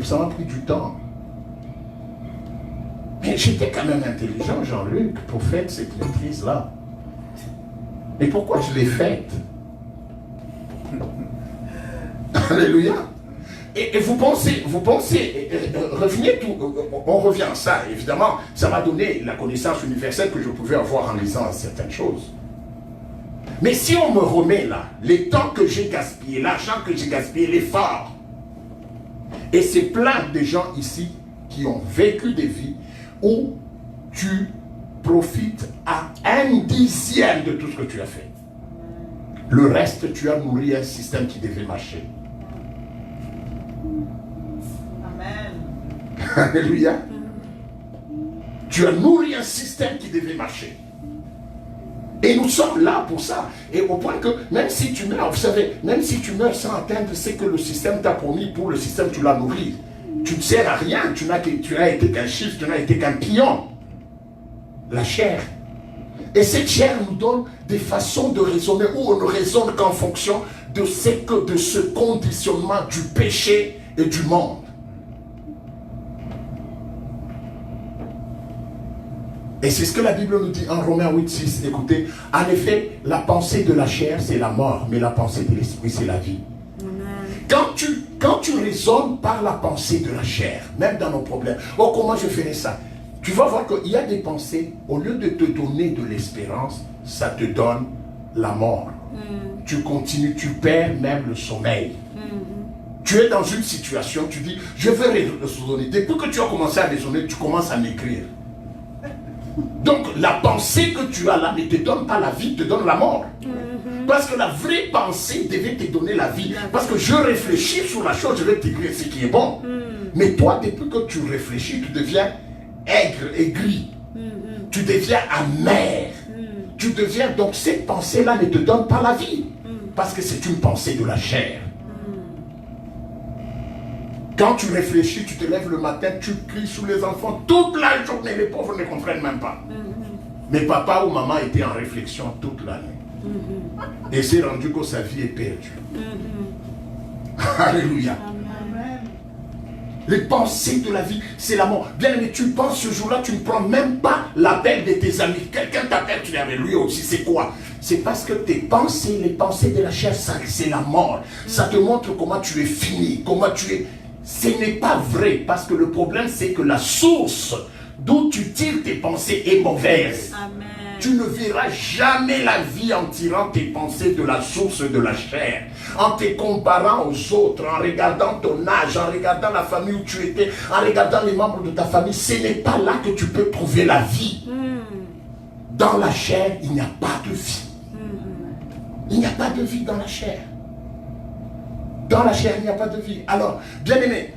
Ça m'a pris du temps. Mais j'étais quand même intelligent, Jean-Luc, pour faire cette maîtrise-là. Et pourquoi je l'ai faite? Alléluia. Et vous pensez, revenez tout, on revient à ça, évidemment, ça m'a donné la connaissance universelle que je pouvais avoir en lisant certaines choses. Mais si on me remet là, les temps que j'ai gaspillé, l'argent que j'ai gaspillé, l'effort, et c'est plein de gens ici qui ont vécu des vies où tu profites à 1/10 de tout ce que tu as fait. Le reste, tu as nourri un système qui devait marcher. Alléluia. Tu as nourri un système qui devait marcher. Et nous sommes là pour ça. Et au point que même si tu meurs, vous savez, même si tu meurs sans atteindre ce que le système t'a promis, pour le système tu l'as nourri. Tu ne sers à rien, tu n'as été qu'un chiffre, tu n'as été qu'un pion. La chair. Et cette chair nous donne des façons de raisonner où on ne raisonne qu'en fonction de ce conditionnement du péché et du monde. Et c'est ce que la Bible nous dit en Romains 8:6. Écoutez, en effet, la pensée de la chair, c'est la mort, mais la pensée de l'esprit, c'est la vie. Quand tu raisonnes par la pensée de la chair, même dans nos problèmes, oh, comment je ferais ça? Tu vas voir qu'il y a des pensées, au lieu de te donner de l'espérance, ça te donne la mort. Tu continues, tu perds même le sommeil. Tu es dans une situation, tu dis, je vais raisonner. Depuis que tu as commencé à raisonner, tu commences à m'écrire. Donc la pensée que tu as là ne te donne pas la vie, te donne la mort. Parce que la vraie pensée devait te donner la vie. Parce que je réfléchis sur la chose, je vais t'écrire ce qui est bon. Mais toi, depuis que tu réfléchis, tu deviens aigre, aigri. Tu deviens amer. Tu deviens, donc cette pensée-là ne te donne pas la vie. Parce que c'est une pensée de la chair. Quand tu réfléchis, tu te lèves le matin, tu cries sur les enfants toute la journée, les pauvres ne comprennent même pas. Mais papa ou maman étaient en réflexion toute l'année. Et c'est rendu que sa vie est perdue. Alléluia. Amen. Les pensées de la vie, c'est la mort. Bien aimé, tu penses ce jour-là, tu ne prends même pas l'appel de tes amis. Quelqu'un t'appelle, tu dis, mais lui aussi, c'est quoi? C'est parce que tes pensées, les pensées de la chair, c'est la mort. Ça te montre comment tu es fini, comment tu es... Ce n'est pas vrai, parce que le problème, c'est que la source d'où tu tires tes pensées est mauvaise. Amen. Tu ne verras jamais la vie en tirant tes pensées de la source de la chair, en te comparant aux autres, en regardant ton âge, en regardant la famille où tu étais, en regardant les membres de ta famille. Ce n'est pas là que tu peux trouver la vie. Dans la chair, il n'y a pas de vie. Il n'y a pas de vie dans la chair. Dans la chair, il n'y a pas de vie. Alors, bien aimé,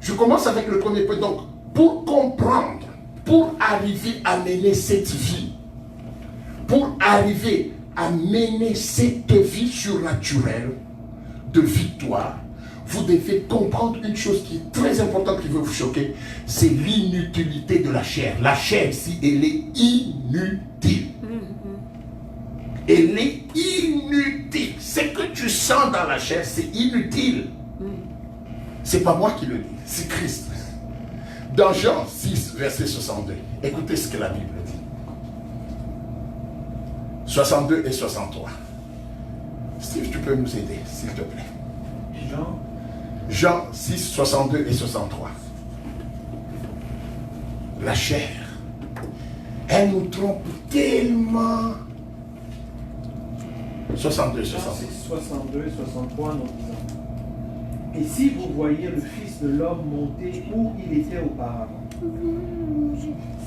je commence avec le premier point. Donc, pour comprendre, pour arriver à mener cette vie, pour arriver à mener cette vie surnaturelle de victoire, vous devez comprendre une chose qui est très importante, qui veut vous choquer, c'est l'inutilité de la chair. La chair ici, elle est inutile. Elle est inutile. Ce que tu sens dans la chair, c'est inutile. C'est pas moi qui le dis, c'est Christ. Dans Jean 6, verset 62, écoutez ce que la Bible dit. 62 et 63. Steve, tu peux nous aider, s'il te plaît. Jean 6, 62 et 63. La chair, elle nous trompe tellement. 62, 63. 62 et 63, nous disons. Et si vous voyez le Fils de l'homme monter où il était auparavant,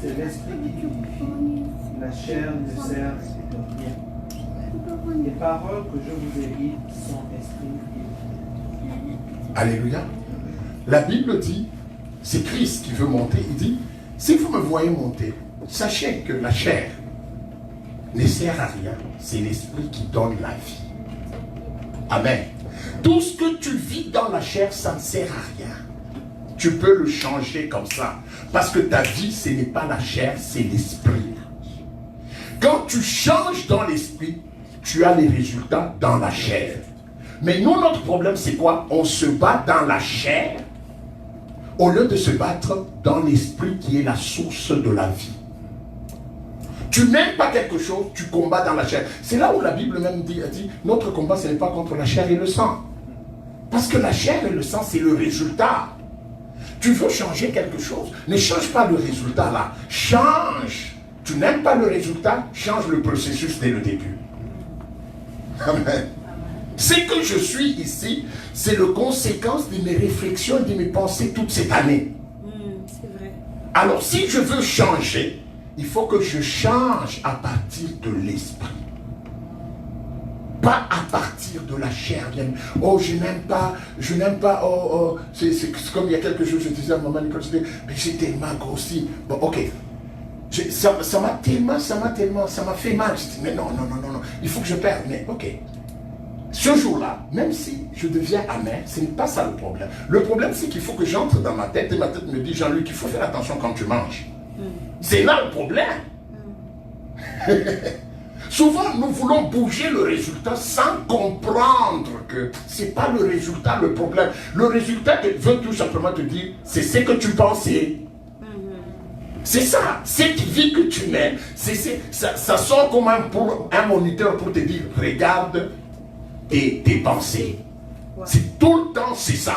c'est l'esprit qui vivifie, la chair ne sert de rien. Les paroles que je vous ai dites sont esprit et vie. Alléluia. La Bible dit, c'est Christ qui veut monter. Il dit, si vous me voyez monter, sachez que la chair ne sert à rien. C'est l'esprit qui donne la vie. Amen. Tout ce que tu vis dans la chair, ça ne sert à rien. Tu peux le changer comme ça. Parce que ta vie, ce n'est pas la chair, c'est l'esprit. Quand tu changes dans l'esprit, tu as les résultats dans la chair. Mais nous, notre problème, c'est quoi? On se bat dans la chair au lieu de se battre dans l'esprit qui est la source de la vie. Tu n'aimes pas quelque chose, tu combats dans la chair. C'est là où la Bible même dit, notre combat, ce n'est pas contre la chair et le sang. Parce que la chair et le sang, c'est le résultat. Tu veux changer quelque chose, ne change pas le résultat là. Change. Tu n'aimes pas le résultat, change le processus dès le début. Amen. Ce que je suis ici, c'est la conséquence de mes réflexions et de mes pensées toute cette année. C'est vrai. Alors, si je veux changer, il faut que je change à partir de l'esprit. Pas à partir de la chair. Oh, je n'aime pas, c'est comme il y a quelques jours, je disais à maman Nicole, mais j'ai tellement grossi. Bon, ok. Ça m'a fait mal. Je dis, mais non, il faut que je perde. Mais ok. Ce jour-là, même si je deviens amer, ce n'est pas ça le problème. Le problème, c'est qu'il faut que j'entre dans ma tête et ma tête me dit, Jean-Luc, il faut faire attention quand tu manges. C'est là le problème. Souvent, nous voulons bouger le résultat sans comprendre que ce n'est pas le résultat le problème. Le résultat veut tout simplement te dire, c'est ce que tu pensais. C'est ça, cette vie que tu mènes, ça sort comme un moniteur pour te dire, regarde tes pensées. C'est tout le temps, c'est ça.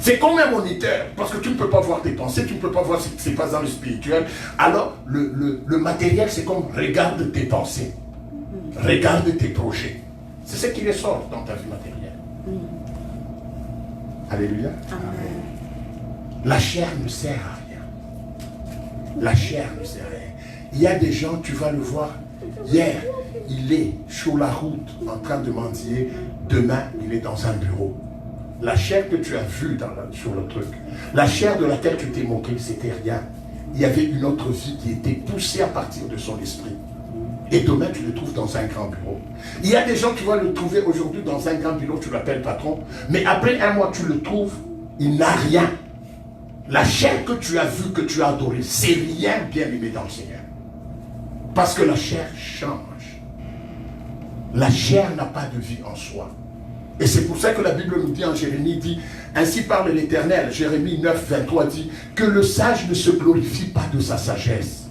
C'est comme un moniteur, parce que tu ne peux pas voir tes pensées, tu ne peux pas voir ce qui se passe dans le spirituel. Alors, le matériel, c'est comme regarde tes pensées, regarde tes projets. C'est ce qui ressort dans ta vie matérielle. Alléluia. Amen. La chair ne sert à rien. La chair ne sert à rien. Il y a des gens, tu vas le voir, hier, il est sur la route en train de mendier, demain, il est dans un bureau. La chair que tu as vue sur le truc, la chair de laquelle tu t'es moqué, c'était rien. Il y avait une autre vie qui était poussée à partir de son esprit. Et demain, tu le trouves dans un grand bureau. Il y a des gens, tu vas le trouver aujourd'hui dans un grand bureau, tu l'appelles patron, mais après un mois, tu le trouves, il n'a rien. La chair que tu as vue, que tu as adorée, c'est rien bien aimé dans le Seigneur. Parce que la chair change. La chair n'a pas de vie en soi. Et c'est pour ça que la Bible nous dit en Jérémie, dit, ainsi parle l'Éternel, Jérémie 9, 23 dit, que le sage ne se glorifie pas de sa sagesse,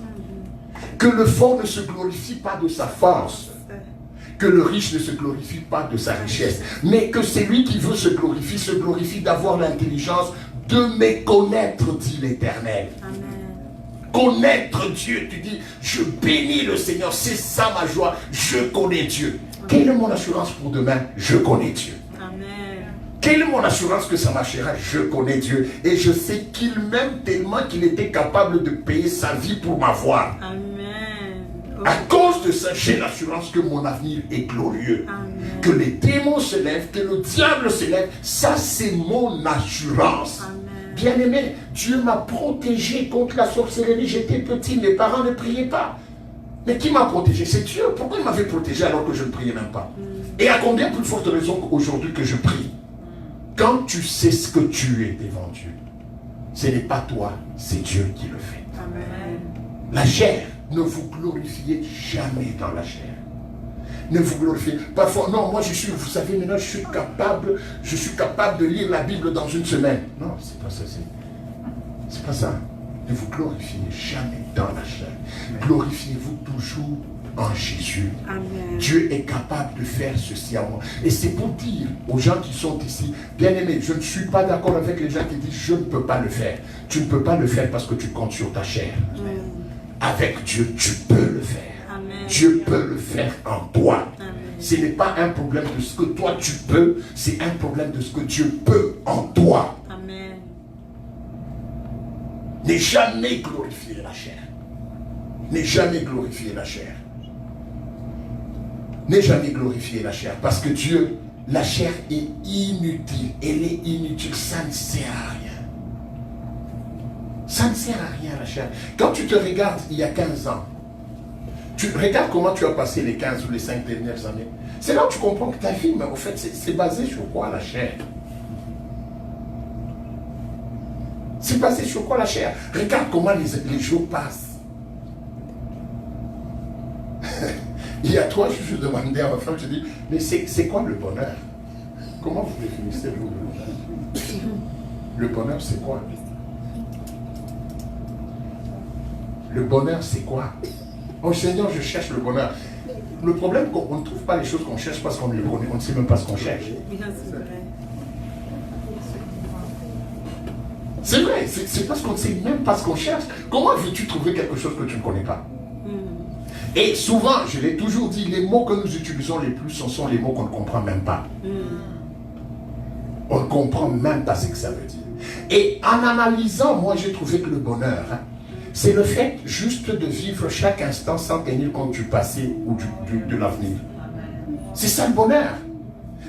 que le fort ne se glorifie pas de sa force, que le riche ne se glorifie pas de sa richesse, mais que celui qui veut se glorifie d'avoir l'intelligence de me connaître, dit l'Éternel. Connaître Dieu, tu dis, je bénis le Seigneur, c'est ça ma joie, je connais Dieu. Quelle est mon assurance pour demain? Je connais Dieu. Amen. Quelle est mon assurance que ça marchera? Je connais Dieu. Et je sais qu'il m'aime tellement qu'il était capable de payer sa vie pour m'avoir. Amen. Oh. À cause de ça, j'ai l'assurance que mon avenir est glorieux. Amen. Que les démons se lèvent, que le diable se lève. Ça, c'est mon assurance. Amen. Bien-aimé, Dieu m'a protégé contre la sorcellerie. J'étais petit, mes parents ne priaient pas. Mais qui m'a protégé? C'est Dieu. Pourquoi il m'avait protégé alors que je ne priais même pas? Et à combien plus forte raison qu'aujourd'hui que je prie? Quand tu sais ce que tu es devant Dieu, ce n'est pas toi, c'est Dieu qui le fait. Amen. La chair, ne vous glorifiez jamais dans la chair. Ne vous glorifiez. Parfois, non, moi je suis, vous savez, maintenant je suis capable de lire la Bible dans une semaine. Non, c'est pas ça, c'est pas ça. Ne vous glorifiez jamais dans la chair. Glorifiez-vous toujours en Jésus. Amen. Dieu est capable de faire ceci à moi. Et c'est pour dire aux gens qui sont ici, bien aimés, je ne suis pas d'accord avec les gens qui disent je ne peux pas le faire. Tu ne peux pas le faire parce que tu comptes sur ta chair. Amen. Avec Dieu, tu peux le faire. Amen. Dieu peut le faire en toi. Amen. Ce n'est pas un problème de ce que toi tu peux, c'est un problème de ce que Dieu peut en toi. Amen. N'aie jamais glorifié la chair. N'aie jamais glorifié la chair. N'aie jamais glorifié la chair. Parce que Dieu, la chair est inutile. Elle est inutile. Ça ne sert à rien. Ça ne sert à rien la chair. Quand tu te regardes il y a 15 ans, tu regardes comment tu as passé les 15 ou les 5 dernières années. C'est là où tu comprends que ta vie, mais au fait, c'est basé sur quoi la chair? C'est basé sur quoi la chair? Regarde comment les jours passent. Il y a 3 jours, je demandais à ma femme, je dis, mais c'est quoi le bonheur? Comment vous définissez vous le bonheur? Le bonheur, c'est quoi? Le bonheur, c'est quoi? Oh Seigneur, je cherche le bonheur. Le problème, c'est qu'on ne trouve pas les choses qu'on cherche parce qu'on les connaît. On ne sait même pas ce qu'on cherche. C'est vrai, c'est parce qu'on ne sait même pas ce qu'on cherche. Comment veux-tu trouver quelque chose que tu ne connais pas? Et souvent, je l'ai toujours dit, les mots que nous utilisons les plus, ce sont les mots qu'on ne comprend même pas. On ne comprend même pas ce que ça veut dire. Et en analysant, moi j'ai trouvé que le bonheur, c'est le fait juste de vivre chaque instant sans tenir compte du passé ou de l'avenir. C'est ça le bonheur.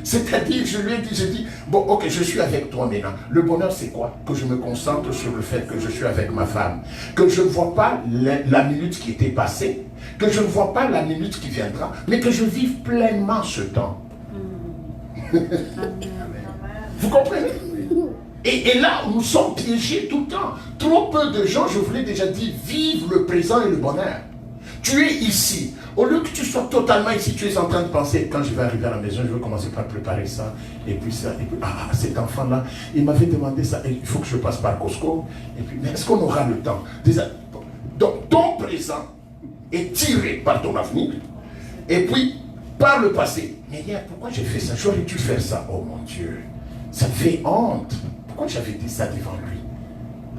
C'est-à-dire, je lui ai dit, j'ai dit, bon, ok, je suis avec toi maintenant. Le bonheur, c'est quoi? Que je me concentre sur le fait que je suis avec ma femme. Que je ne vois pas la minute qui était passée. Que je ne vois pas la minute qui viendra. Mais que je vive pleinement ce temps. Vous comprenez? Et là, nous sommes piégés tout le temps. Trop peu de gens, je vous l'ai déjà dit, vivent le présent et le bonheur. Tu es ici. Au lieu que tu sois totalement ici, tu es en train de penser, quand je vais arriver à la maison, je vais commencer par préparer ça, et puis ça, et puis, cet enfant-là, il m'avait demandé ça, et il faut que je passe par Costco, et puis, mais est-ce qu'on aura le temps? Donc, ton présent est tiré par ton avenir, et puis, par le passé. Mais hier, pourquoi j'ai fait ça? J'aurais dû faire ça. Oh mon Dieu, ça me fait honte. Pourquoi j'avais dit ça devant lui?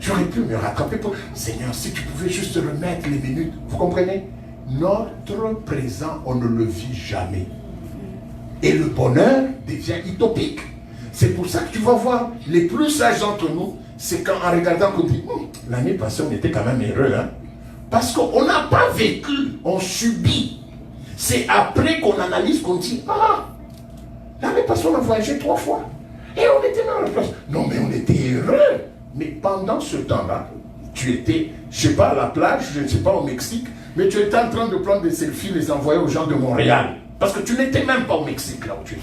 J'aurais pu me rattraper pour... Seigneur, si tu pouvais juste remettre les minutes. Vous comprenez? Notre présent, on ne le vit jamais. Et le bonheur devient utopique. C'est pour ça que tu vas voir les plus sages d'entre nous, c'est quand en regardant qu'on dit, l'année passée, on était quand même heureux. Hein? Parce qu'on n'a pas vécu, on subit. C'est après qu'on analyse qu'on dit, l'année passée, on a voyagé 3 fois. Et on était dans la place. Non, mais on était heureux. Mais pendant ce temps-là, tu étais, je ne sais pas, à la plage, je ne sais pas, au Mexique, mais tu étais en train de prendre des selfies, les envoyer aux gens de Montréal. Parce que tu n'étais même pas au Mexique, là où tu étais.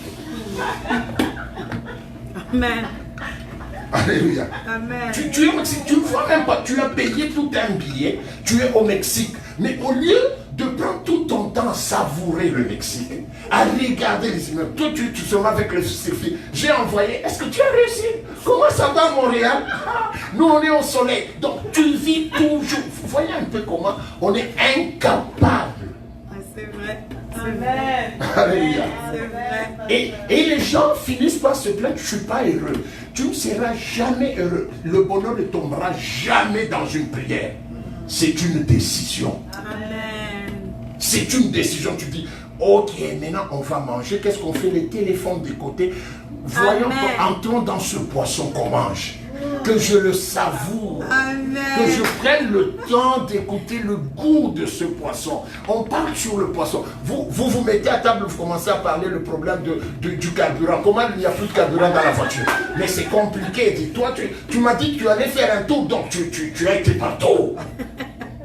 Amen. Alléluia. Amen. Tu es au Mexique, tu ne vois même pas, tu as payé tout un billet, tu es au Mexique. Mais au lieu de prendre tout ton temps à savourer le Mexique, à regarder les immeubles, toi tu seras avec les selfies. J'ai envoyé, est-ce que tu as réussi? Comment ça va à Montréal? Nous on est au soleil. Donc tu vis toujours. Vous voyez un peu comment on est incapable. C'est vrai. Amen. Alléluia. C'est vrai. Et les gens finissent par se plaindre, je ne suis pas heureux. Tu ne seras jamais heureux. Le bonheur ne tombera jamais dans une prière. C'est une décision. Amen. C'est une décision. Tu dis, ok, maintenant on va manger. Qu'est-ce qu'on fait? Les téléphones de côté. Voyons, entrons dans ce poisson qu'on mange. que je le savoure, que je prenne le temps d'écouter le goût de ce poisson. On parle sur le poisson. Vous mettez à table, vous commencez à parler le problème du carburant. Comment il n'y a plus de carburant dans la voiture? Mais c'est compliqué. Dis-toi, tu m'as dit que tu allais faire un tour, donc tu as été partout.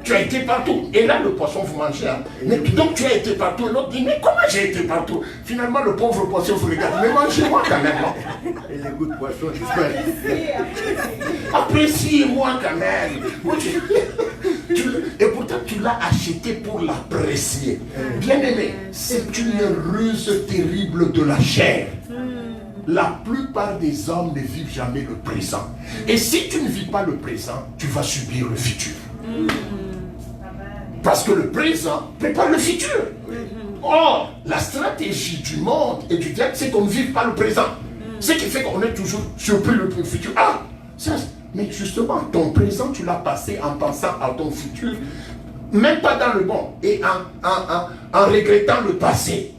Tu as été partout. Et là, le poisson, vous mangez. Hein. Mais, donc, tu as été partout. Et l'autre dit, mais comment j'ai été partout? Finalement, le pauvre poisson vous regarde. Mais mangez-moi quand même. Non? Et les goûts de poisson disparaissent. Appréciez-moi quand même. Et pourtant, tu l'as acheté pour l'apprécier. Bien-aimé, c'est une ruse terrible de la chair. La plupart des hommes ne vivent jamais le présent. Et si tu ne vis pas le présent, tu vas subir le futur. Parce que le présent prépare le futur. Or, la stratégie du monde et du diable, c'est qu'on ne vive pas le présent. Ce qui fait qu'on est toujours surpris le futur. Ah, ça, mais justement, ton présent, tu l'as passé en pensant à ton futur, même pas dans le bon, et en regrettant le passé.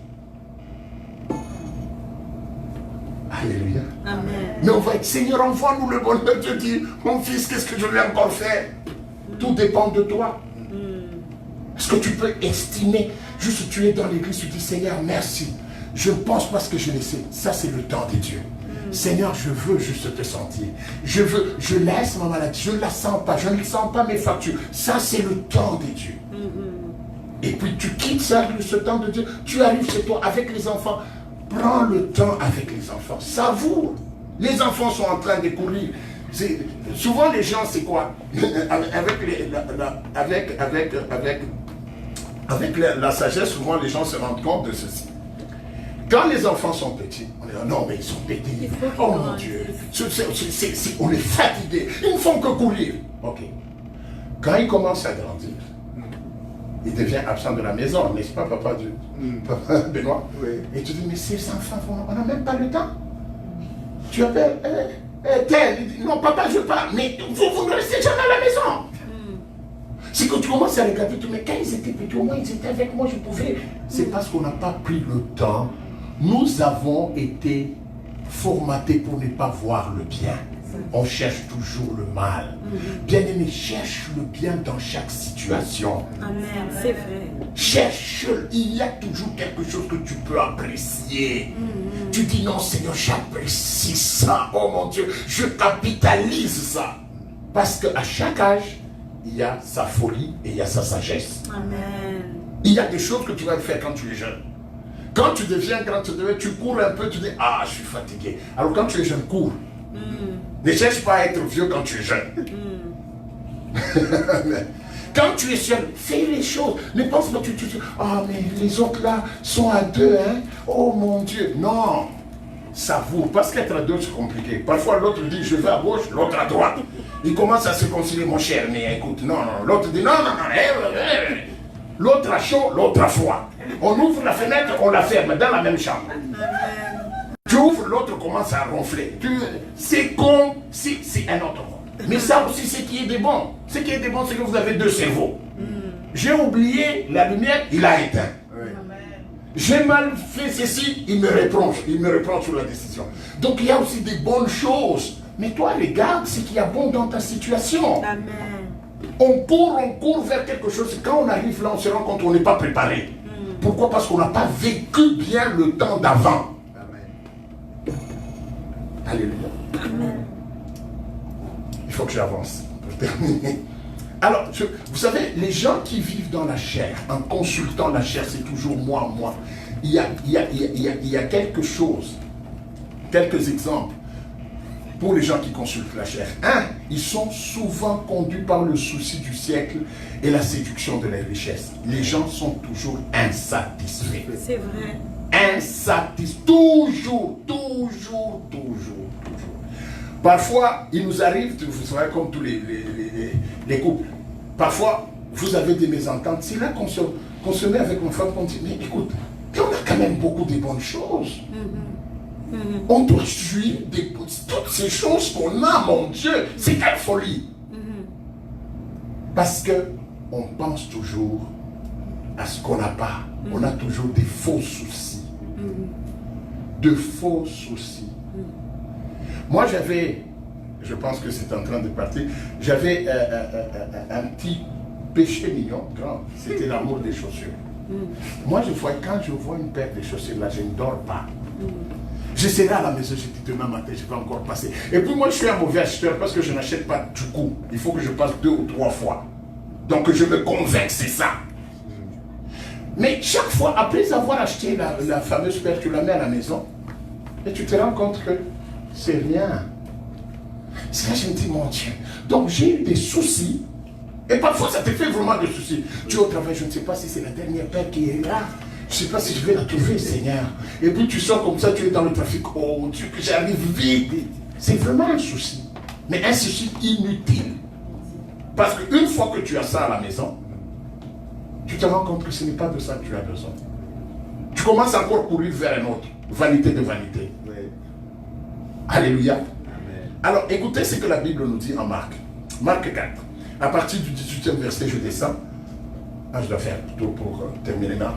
Alléluia. Amen. Mais on va être, Seigneur, envoie-nous le bonheur. Dieu dit, mon fils, qu'est-ce que je vais encore faire? Tout dépend de toi. Est-ce que tu peux estimer, juste tu es dans l'église, tu dis, Seigneur, merci. Je pense parce que je le sais. Ça, c'est le temps de Dieu. Seigneur, je veux juste te sentir. Je laisse ma maladie. Je ne la sens pas. Je ne sens pas mes factures. Ça, c'est le temps de Dieu. Et puis, tu quittes ça, ce temps de Dieu. Tu arrives chez toi avec les enfants. Prends le temps avec les enfants. Savoure. Les enfants sont en train de courir. Souvent, les gens, c'est quoi? Avec la sagesse, souvent, les gens se rendent compte de ceci. Quand les enfants sont petits, on dit, non, mais ils sont petits. Oh mon Dieu, on est fatigué. Ils ne font que courir. Ok. Quand ils commencent à grandir, il devient absent de la maison, n'est-ce pas, papa Benoît? Oui. Et tu dis, mais ces enfants, on n'a même pas le temps. Tu appelles, tel, il dit, non, papa, je pars, mais vous ne restez jamais à la maison. C'est que tu commences à regarder, mais quand ils étaient petits, au moins ils étaient avec moi, je pouvais. C'est parce qu'on n'a pas pris le temps. Nous avons été formatés pour ne pas voir le bien. On cherche toujours le mal. Bien-aimé, cherche le bien dans chaque situation. Amen, c'est vrai. Cherche, il y a toujours quelque chose que tu peux apprécier. Tu dis non Seigneur, j'apprécie ça. Oh mon Dieu, je capitalise ça. Parce qu'à chaque âge, il y a sa folie et il y a sa sagesse. Amen. Il y a des choses que tu vas faire quand tu es jeune. Quand tu deviens grand, tu cours un peu, tu dis ah, je suis fatigué. Alors quand tu es jeune, cours. Ne cherche pas à être vieux quand tu es jeune. Quand tu es seul, fais les choses. Ne pense pas que tu dis ah, mais les autres là sont à deux, hein. Oh mon Dieu. Non. Savoure. Parce qu'être à deux, c'est compliqué. Parfois, l'autre dit je vais à gauche, l'autre à droite. Il commence à se concilier, mon cher, mais écoute, non. L'autre dit non. L'autre a chaud, l'autre a froid. On ouvre la fenêtre, on la ferme dans la même chambre. Tu ouvres, l'autre commence à ronfler. C'est con, c'est un autre monde. Mais ça aussi, c'est qui est des bons. Ce qui est des bons, c'est que vous avez deux cerveaux. J'ai oublié la lumière, il a éteint. J'ai mal fait ceci, il me reprend sur la décision. Donc il y a aussi des bonnes choses. Mais toi, regarde ce qu'il y a bon dans ta situation. Amen. On court vers quelque chose. Quand on arrive là, on se rend compte qu'on n'est pas préparé. Pourquoi? Parce qu'on n'a pas vécu bien le temps d'avant. Alléluia. Amen. Il faut que j'avance pour terminer. Alors, vous savez, les gens qui vivent dans la chair, en consultant la chair, c'est toujours moi. Il y a quelque chose, quelques exemples pour les gens qui consultent la chair. Ils sont souvent conduits par le souci du siècle et la séduction de la richesse. Les gens sont toujours insatisfaits. C'est vrai. Insatisfaits. Toujours. Parfois, il nous arrive, vous savez, comme tous les couples, parfois, vous avez des mésententes. C'est là qu'on se met avec ma femme, qu'on dit, mais écoute, on a quand même beaucoup de bonnes choses. On doit suivre toutes ces choses qu'on a, mon Dieu. C'est quelle folie. Parce qu'on pense toujours à ce qu'on n'a pas. On a toujours des faux soucis. De faux soucis. Moi, j'avais je pense que c'est en train de partir. J'avais un petit péché mignon, grand, c'était l'amour des chaussures. Moi, quand je vois une paire de chaussures, là, je ne dors pas. Je serai à la maison, je dis demain matin, je vais encore passer. Et puis moi, je suis un mauvais acheteur parce que je n'achète pas du coup. Il faut que je passe 2 ou 3 fois. Donc je me convainc, c'est ça. Mais chaque fois, après avoir acheté la fameuse paire, tu la mets à la maison et tu te rends compte que c'est rien. C'est là que je me dis, mon Dieu. Donc j'ai eu des soucis. Et parfois, ça te fait vraiment des soucis. Tu es au travail, je ne sais pas si c'est la dernière paire qui est là. Je ne sais pas si je vais la trouver, Seigneur. Et puis tu sors comme ça, tu es dans le trafic. Oh Dieu, que j'arrive vite. C'est vraiment un souci. Mais un souci inutile. Parce qu'une fois que tu as ça à la maison, tu te rends compte que ce n'est pas de ça que tu as besoin. Tu commences encore à courir vers un autre. Vanité de vanité. Oui. Alléluia. Amen. Alors écoutez ce que la Bible nous dit en Marc. Marc 4. À partir du 18e verset, je descends. Ah, je dois faire plutôt pour terminer là.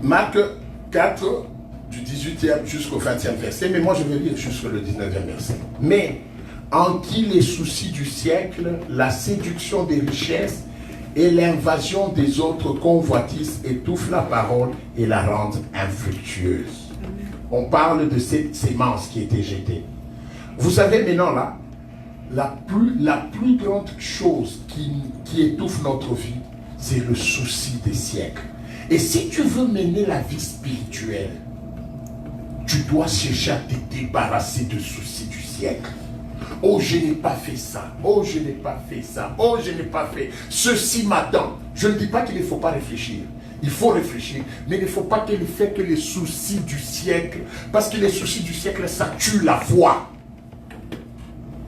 Marc 4, du 18e jusqu'au 20e verset. Mais moi, je vais lire jusqu'au 19e verset. Mais en qui les soucis du siècle, la séduction des richesses et l'invasion des autres convoitises étouffent la parole et la rendent infructueuse. On parle de cette sémence qui était jetée. Vous savez maintenant là, la plus grande chose qui étouffe notre vie, c'est le souci des siècles. Et si tu veux mener la vie spirituelle, tu dois chercher à te débarrasser de soucis du siècle. Oh, je n'ai pas fait ça. Oh, je n'ai pas fait ça. Oh, je n'ai pas fait ceci m'attend. Je ne dis pas qu'il ne faut pas réfléchir. Il faut réfléchir, mais il ne faut pas qu'il fait que les soucis du siècle, parce que les soucis du siècle, ça tue la foi.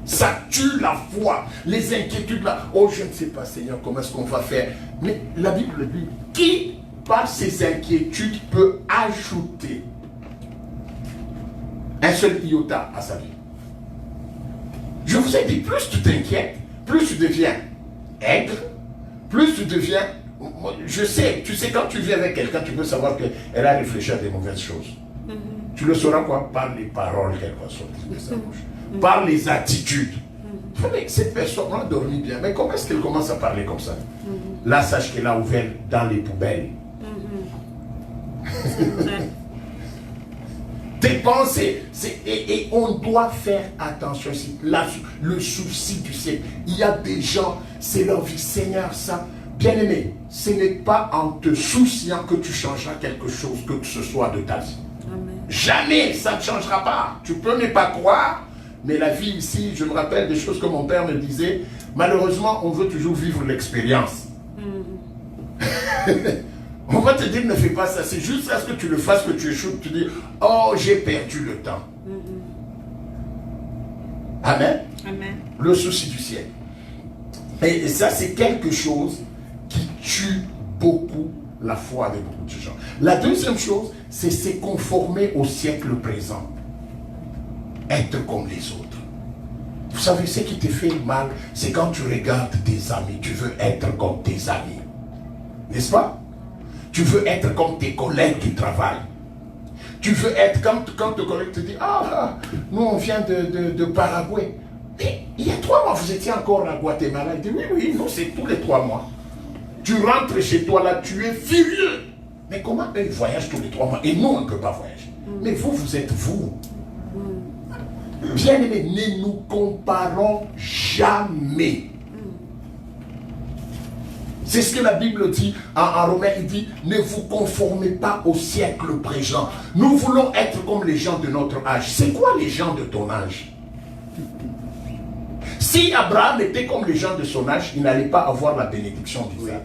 Ça tue la foi. Les inquiétudes là. Oh, je ne sais pas, Seigneur, comment est-ce qu'on va faire. Mais la Bible dit, qui par ses inquiétudes peut ajouter un seul iota à sa vie? Je vous ai dit, plus tu t'inquiètes, plus tu deviens aigre, plus tu deviens... Je sais, tu sais, quand tu vis avec quelqu'un, tu peux savoir qu'elle a réfléchi à des mauvaises choses. Tu le sauras quoi? Par les paroles qu'elle va sortir de sa bouche. Par les attitudes. Mais cette personne a dormi bien. Mais comment est-ce qu'elle commence à parler comme ça? Là, sache qu'elle a ouvert dans les poubelles. Tes pensées. Et on doit faire attention. Le souci du siècle. Il y a des gens, c'est leur vie. Seigneur, ça... Bien-aimé, ce n'est pas en te souciant que tu changeras quelque chose que ce soit de ta vie. Amen. Jamais, ça ne changera pas. Tu peux ne pas croire, mais la vie ici, je me rappelle des choses que mon père me disait. Malheureusement, on veut toujours vivre l'expérience. On va te dire, ne fais pas ça. C'est juste à ce que tu le fasses, que tu échoues, tu dis, oh, j'ai perdu le temps. Amen. Amen. Le souci du ciel. Et ça, c'est quelque chose qui tue beaucoup la foi de beaucoup de gens. La deuxième chose, c'est se conformer au siècle présent. Être comme les autres. Vous savez, ce qui te fait mal, c'est quand tu regardes tes amis, tu veux être comme tes amis. N'est-ce pas? Tu veux être comme tes collègues qui travaillent. Tu veux être comme quand tes collègues te disent, ah, nous on vient de Paraguay. Mais il y a 3 mois, vous étiez encore à Guatemala. Il dit, oui, nous c'est tous les 3 mois. Tu rentres chez toi là, tu es furieux. Mais comment eux, ils voyagent tous les 3 mois et nous, on ne peut pas voyager. Mais vous, vous êtes vous. Bien-aimés, ne nous comparons jamais. C'est ce que la Bible dit en Romains. Il dit, ne vous conformez pas au siècle présent. Nous voulons être comme les gens de notre âge. C'est quoi les gens de ton âge? Si Abraham était comme les gens de son âge, il n'allait pas avoir la bénédiction d'Isaac.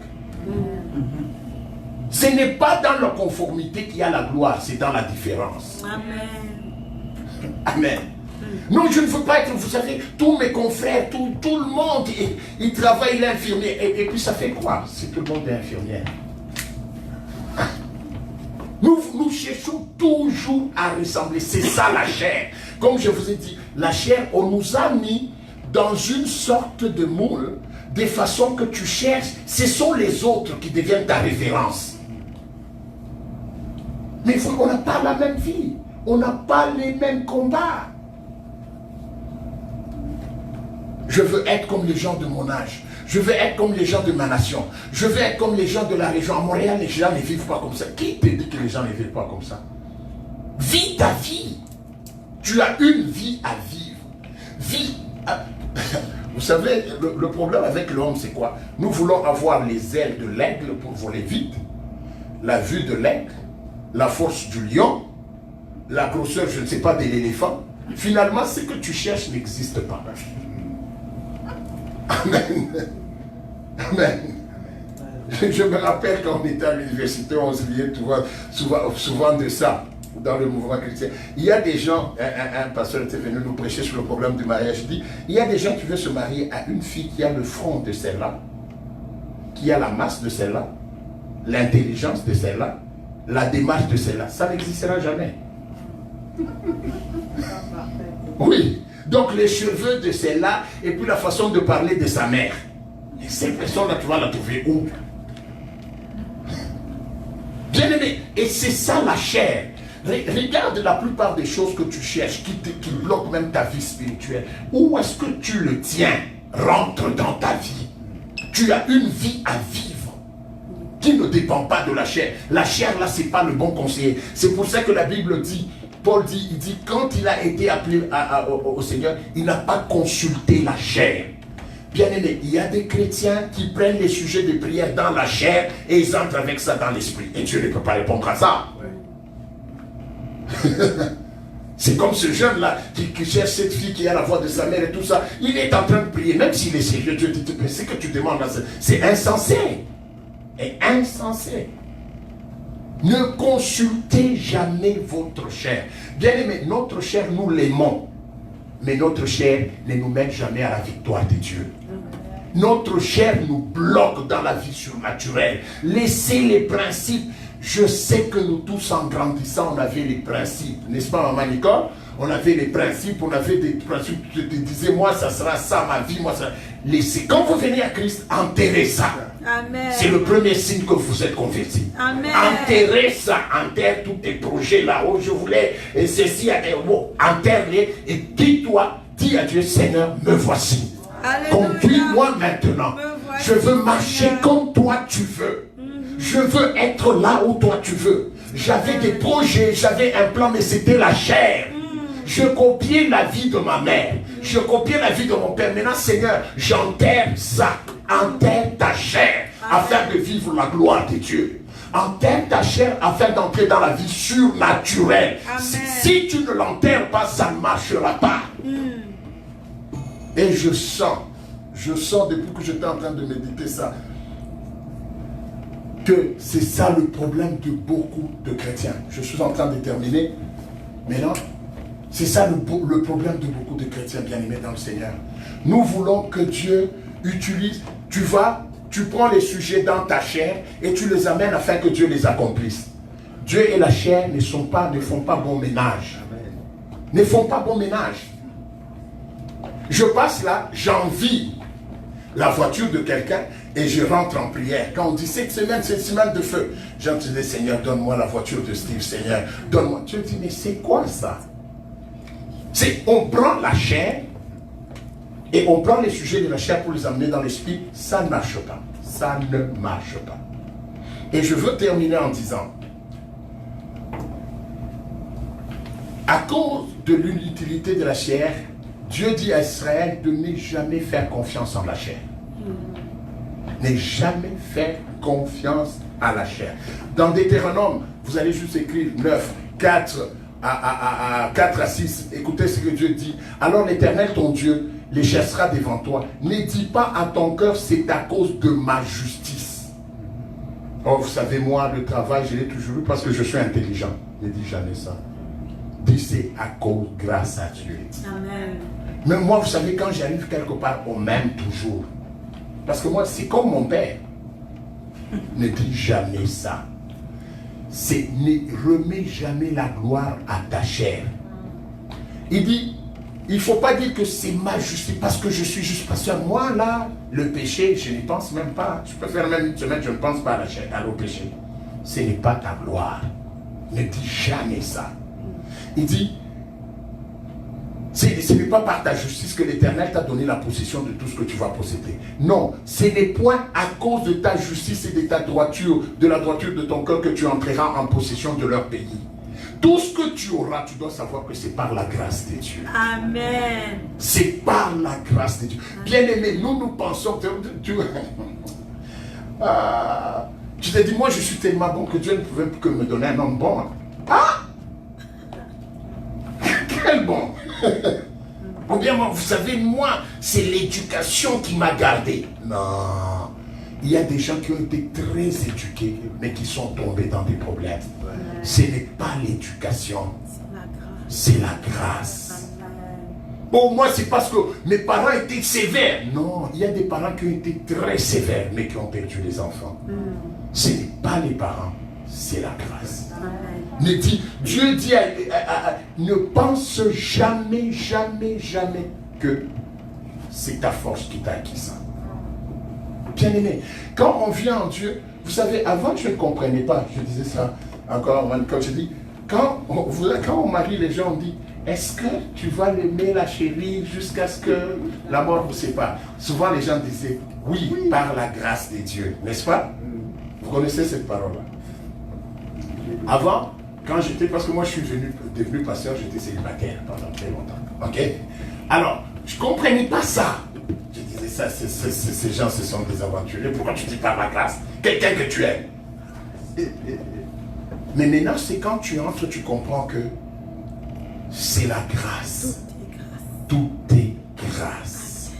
Ce n'est pas dans la conformité qu'il y a la gloire, c'est dans la différence. Amen. Amen. Non, je ne veux pas être, vous savez, tous mes confrères, tout le monde, il travaille, il est infirmier. Et puis ça fait quoi si tout le monde est infirmière? Nous cherchons toujours à ressembler. C'est ça la chair. Comme je vous ai dit, la chair, on nous a mis dans une sorte de moule, de façon que tu cherches, ce sont les autres qui deviennent ta référence. Mais on n'a pas la même vie, on n'a pas les mêmes combats. Je veux être comme les gens de mon âge. Je veux être comme les gens de ma nation. Je veux être comme les gens de la région. À Montréal, les gens ne vivent pas comme ça. Qui te dit que les gens ne vivent pas comme ça? Vis ta vie. Tu as une vie à vivre. Vis. Vous savez, le problème avec l'homme, c'est quoi? Nous voulons avoir les ailes de l'aigle pour voler vite, la vue de l'aigle, la force du lion, la grosseur, je ne sais pas, de l'éléphant. Finalement, ce que tu cherches n'existe pas. Amen. Amen. Je me rappelle quand on était à l'université, on se riait souvent de ça, dans le mouvement chrétien. Il y a des gens, un pasteur était venu nous prêcher sur le problème du mariage, il dit, il y a des gens qui veulent se marier à une fille qui a le front de celle-là, qui a la masse de celle-là, l'intelligence de celle-là, la démarche de celle-là. Ça n'existera jamais. Oui. Donc les cheveux de celle-là et puis la façon de parler de sa mère. Et cette personne-là, tu vas la trouver où? Bien aimé, et c'est ça la chair. Regarde la plupart des choses que tu cherches, qui bloquent même ta vie spirituelle. Où est-ce que tu le tiens? Rentre dans ta vie. Tu as une vie à vivre qui ne dépend pas de la chair. La chair, là, c'est pas le bon conseiller. C'est pour ça que la Bible dit, Paul dit, il dit, quand il a été appelé au Seigneur, il n'a pas consulté la chair. Bien aimé, il y a des chrétiens qui prennent les sujets de prière dans la chair et ils entrent avec ça dans l'esprit. Et Dieu ne peut pas répondre à ça. Ouais. C'est comme ce jeune-là qui cherche cette fille qui a la voix de sa mère et tout ça. Il est en train de prier, même s'il est sérieux. Dieu dit, ce que tu demandes là, c'est insensé. Et insensé. Ne consultez jamais votre chair. Bien aimé, notre chair, nous l'aimons. Mais notre chair ne nous mène jamais à la victoire de Dieu. Notre chair nous bloque dans la vie surnaturelle. Laissez les principes. Je sais que nous tous, en grandissant, on avait les principes. N'est-ce pas, maman Nicole? On avait les principes, on avait des principes. Je te disais, moi, ça sera ça, ma vie, moi, ça. Laissez. Quand vous venez à Christ, enterrez ça. Amen. C'est le premier signe que vous êtes converti. Amen. Enterrez ça, enterre tous tes projets là-haut. Je voulais, et ceci, enterre-les, et dis à Dieu, Seigneur, me voici. Conduis-moi maintenant. Je veux marcher comme toi tu veux. Je veux être là où toi tu veux. J'avais des projets, j'avais un plan, mais c'était la chair. Je copiais la vie de ma mère. Je copiais la vie de mon père. Maintenant, Seigneur, j'enterre ça. Enterre ta chair afin de vivre la gloire de Dieu. Enterre ta chair afin d'entrer dans la vie surnaturelle. Si tu ne l'enterres pas, ça ne marchera pas. Et je sens depuis que j'étais en train de méditer ça, que c'est ça le problème de beaucoup de chrétiens. Je suis en train de terminer. Maintenant, c'est ça le problème de beaucoup de chrétiens bien-aimés dans le Seigneur. Nous voulons que Dieu utilise, tu prends les sujets dans ta chair et tu les amènes afin que Dieu les accomplisse. Dieu et la chair ne font pas bon ménage. Ne font pas bon ménage. Je passe là, j'envie la voiture de quelqu'un et je rentre en prière. Quand on dit cette semaine, c'est une semaine de feu, j'entends dire, Seigneur, donne-moi la voiture de Steve, Seigneur, donne-moi. Dieu dit, mais c'est quoi ça? On prend la chair et on prend les sujets de la chair pour les amener dans l'esprit. Ça ne marche pas. Ça ne marche pas. Et je veux terminer en disant, à cause de l'inutilité de la chair, Dieu dit à Israël de ne jamais faire confiance en la chair. Ne jamais faire confiance à la chair. Dans Deutéronome, vous allez juste écrire 9, 4 à 6. Écoutez ce que Dieu dit. Alors l'Éternel, ton Dieu, les chassera devant toi. Ne dis pas à ton cœur, c'est à cause de ma justice. Oh, vous savez, moi, le travail, je l'ai toujours eu parce que je suis intelligent. Ne dis jamais ça. Dis, c'est à cause, grâce à Dieu. Amen. Mais moi, vous savez, quand j'arrive quelque part, on m'aime toujours. Parce que moi, c'est comme mon père. Ne dis jamais ça. Ne remets jamais la gloire à ta chair. Il dit, il ne faut pas dire que c'est ma justice parce que je suis juste. Parce que moi, là, le péché, je n'y pense même pas. Je peux faire même une semaine, je ne pense pas à la chair, au péché. Ce n'est pas ta gloire. Ne dis jamais ça. Il dit, Ce n'est pas par ta justice que l'Éternel t'a donné la possession de tout ce que tu vas posséder. Non, ce n'est point à cause de ta justice et de ta droiture, de la droiture de ton cœur que tu entreras en possession de leur pays. Tout ce que tu auras, tu dois savoir que c'est par la grâce de Dieu. Amen. C'est par la grâce de Dieu. Bien-aimé, nous pensons que tu t'es dit, moi je suis tellement bon que Dieu ne pouvait que me donner un homme bon. Ah! Quel bon! Ou bien, vous savez, moi, c'est l'éducation qui m'a gardé. Non. Il y a des gens qui ont été très éduqués, mais qui sont tombés dans des problèmes. Ce n'est pas l'éducation, c'est la grâce. Bon, moi, c'est parce que mes parents étaient sévères. Non, il y a des parents qui ont été très sévères, mais qui ont perdu les enfants. Ce n'est pas les parents, c'est la grâce. Dieu dit, ne pense jamais, jamais, jamais que c'est ta force qui t'a acquis ça. Bien aimé, quand on vient en Dieu, vous savez, avant je ne comprenais pas, je disais ça encore, quand je dis, quand on marie les gens, on dit, est-ce que tu vas l'aimer, la chérie, jusqu'à ce que la mort vous sépare? Souvent les gens disaient, oui, par la grâce de Dieu, n'est-ce pas? Vous connaissez cette parole-là? Avant, quand j'étais, parce que moi je suis devenu pasteur, j'étais célibataire pendant très longtemps. Ok? Alors, je ne comprenais pas ça. Je disais ça, ces gens se sont des aventuriers. Pourquoi tu dis par la grâce? Quelqu'un que tu aimes. Mais maintenant, c'est quand tu entres, tu comprends que c'est la grâce. Tout est grâce.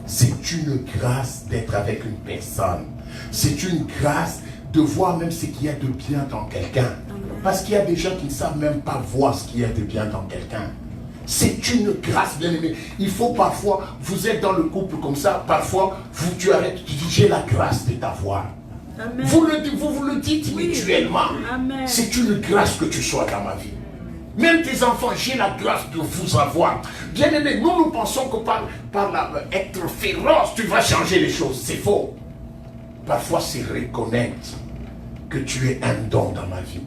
C'est une grâce d'être avec une personne. C'est une grâce de voir même ce qu'il y a de bien dans quelqu'un. Parce qu'il y a des gens qui ne savent même pas voir ce qu'il y a de bien dans quelqu'un. C'est une grâce, bien aimé. Il faut parfois, vous êtes dans le couple comme ça, parfois, tu arrêtes, tu dis, j'ai la grâce de t'avoir. Vous le dites mutuellement. C'est une grâce que tu sois dans ma vie. Même tes enfants, j'ai la grâce de vous avoir. Bien aimé, nous pensons que par être féroce, tu vas changer les choses. C'est faux. Parfois, c'est reconnaître que tu es un don dans ma vie.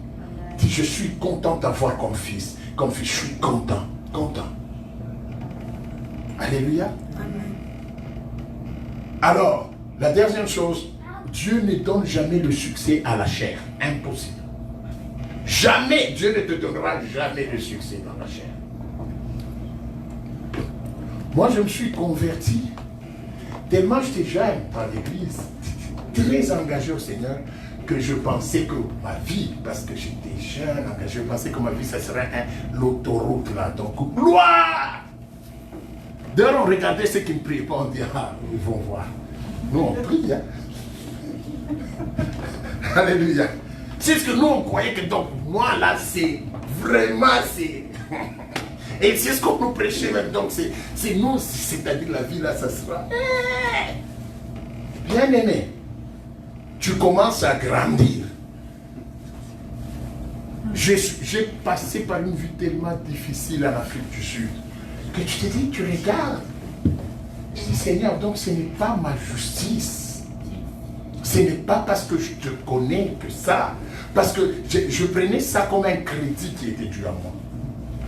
Je suis content d'avoir comme fils. Je suis content. Alléluia. Amen. Alors, la dernière chose, Dieu ne donne jamais le succès à la chair. Impossible. Jamais, Dieu ne te donnera jamais le succès dans la chair. Moi, je me suis converti tellement j'étais jeune dans l'église, très engagé au Seigneur, que je pensais que ma vie, parce que j'étais jeune, je pensais que ma vie, ça serait l'autoroute là. Donc, gloire! D'ailleurs, on regardait ceux qui ne priaient pas, on dit, ah, ils vont voir. Nous, on prie, hein. Alléluia. C'est ce que nous, on croyait que donc, moi, là, c'est vraiment, c'est... Et c'est ce qu'on nous prêchait même, donc c'est nous, c'est-à-dire la vie, là, ça sera... Bien aimé. Tu commences à grandir. J'ai passé par une vie tellement difficile en Afrique du Sud que tu te dis, tu regardes. Tu dis, Seigneur, donc ce n'est pas ma justice. Ce n'est pas parce que je te connais que ça. Parce que je prenais ça comme un crédit qui était dû à moi.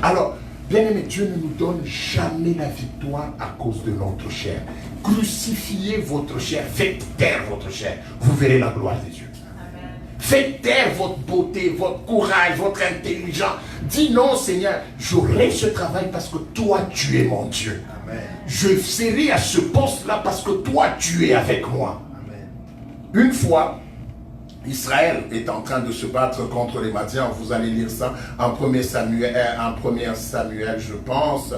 Alors, bien aimé, Dieu ne nous donne jamais la victoire à cause de notre chair. Crucifiez votre chair, faites taire votre chair, vous verrez la gloire de Dieu. Amen. Faites taire votre beauté, votre courage, votre intelligence. Dis non, Seigneur, j'aurai ce travail parce que toi, tu es mon Dieu. Amen. Je serai à ce poste-là parce que toi, tu es avec moi. Amen. Une fois, Israël est en train de se battre contre les Madians. Vous allez lire ça en 1 Samuel, je pense.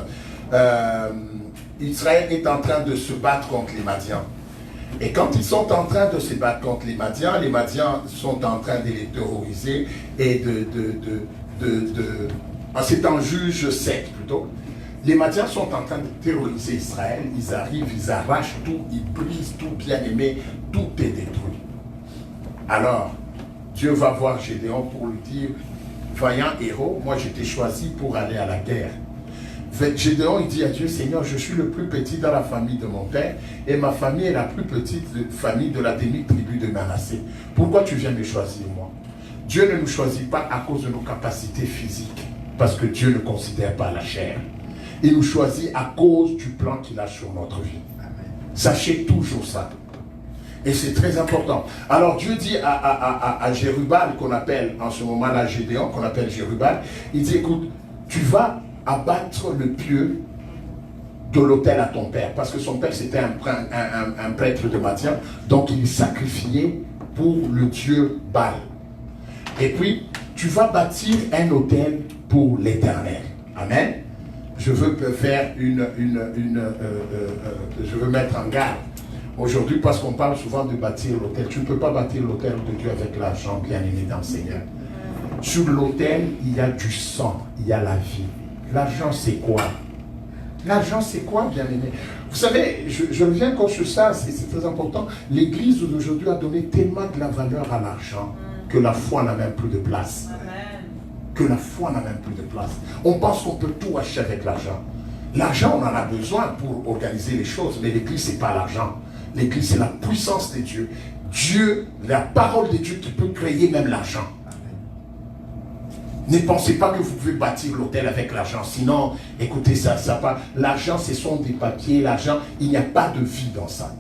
Israël est en train de se battre contre les Madians. Et quand ils sont en train de se battre contre les Madians sont en train de les terroriser et c'est en Juge 7 plutôt. Les Madians sont en train de terroriser Israël. Ils arrivent, ils arrachent tout, ils brisent tout, bien aimé, tout est détruit. Alors, Dieu va voir Gédéon pour lui dire, vaillant héros, moi je t'ai choisi pour aller à la guerre. Gédéon, il dit à Dieu, Seigneur, je suis le plus petit dans la famille de mon père et ma famille est la plus petite famille de la demi-tribu de Manassé. Pourquoi tu viens me choisir, moi? Dieu ne nous choisit pas à cause de nos capacités physiques, parce que Dieu ne considère pas la chair. Il nous choisit à cause du plan qu'il a sur notre vie. Sachez toujours ça. Et c'est très important. Alors Dieu dit à Jérubal, qu'on appelle en ce moment-là Gédéon, qu'on appelle Jérubal, il dit, écoute, tu vas abattre le pieu de l'autel à ton père, parce que son père c'était un prêtre de Madian, donc il sacrifiait pour le dieu Baal. Et puis, tu vas bâtir un autel pour l'Éternel. Amen. Je veux faire je veux mettre en garde aujourd'hui, parce qu'on parle souvent de bâtir l'autel. Tu ne peux pas bâtir l'autel de Dieu avec l'argent, bien aimé dans le Seigneur. Sur l'autel, il y a du sang, il y a la vie. L'argent, c'est quoi? L'argent, c'est quoi, bien aimé? Vous savez, je reviens encore sur ça, c'est très important. L'Église d'aujourd'hui a donné tellement de la valeur à l'argent que la foi n'a même plus de place. Que la foi n'a même plus de place. On pense qu'on peut tout acheter avec l'argent. L'argent, on en a besoin pour organiser les choses, mais l'Église, ce n'est pas l'argent. L'Église, c'est la puissance de Dieu. Dieu, la parole de Dieu qui peut créer même l'argent. Ne pensez pas que vous pouvez bâtir l'autel avec l'argent. Sinon, écoutez ça pas. L'argent, ce sont des papiers. L'argent, il n'y a pas de vie dans ça.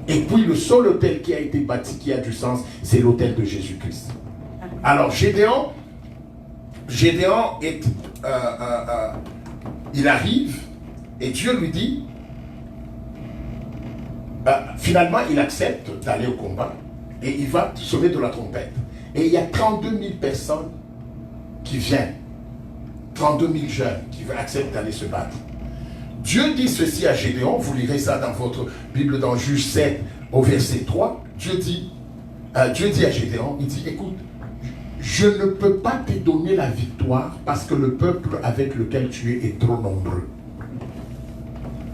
Et puis, le seul autel qui a été bâti, qui a du sens, c'est l'autel de Jésus-Christ. Alors, Gédéon est, il arrive et Dieu lui dit, finalement, il accepte d'aller au combat et il va sonner de la trompette. Et il y a 32 000 personnes qui viennent, 32 000 jeunes qui acceptent d'aller se battre. Dieu dit ceci à Gédéon, vous lirez ça dans votre Bible dans Juge 7 au verset 3, Dieu dit à Gédéon, il dit, écoute, je ne peux pas te donner la victoire parce que le peuple avec lequel tu es trop nombreux.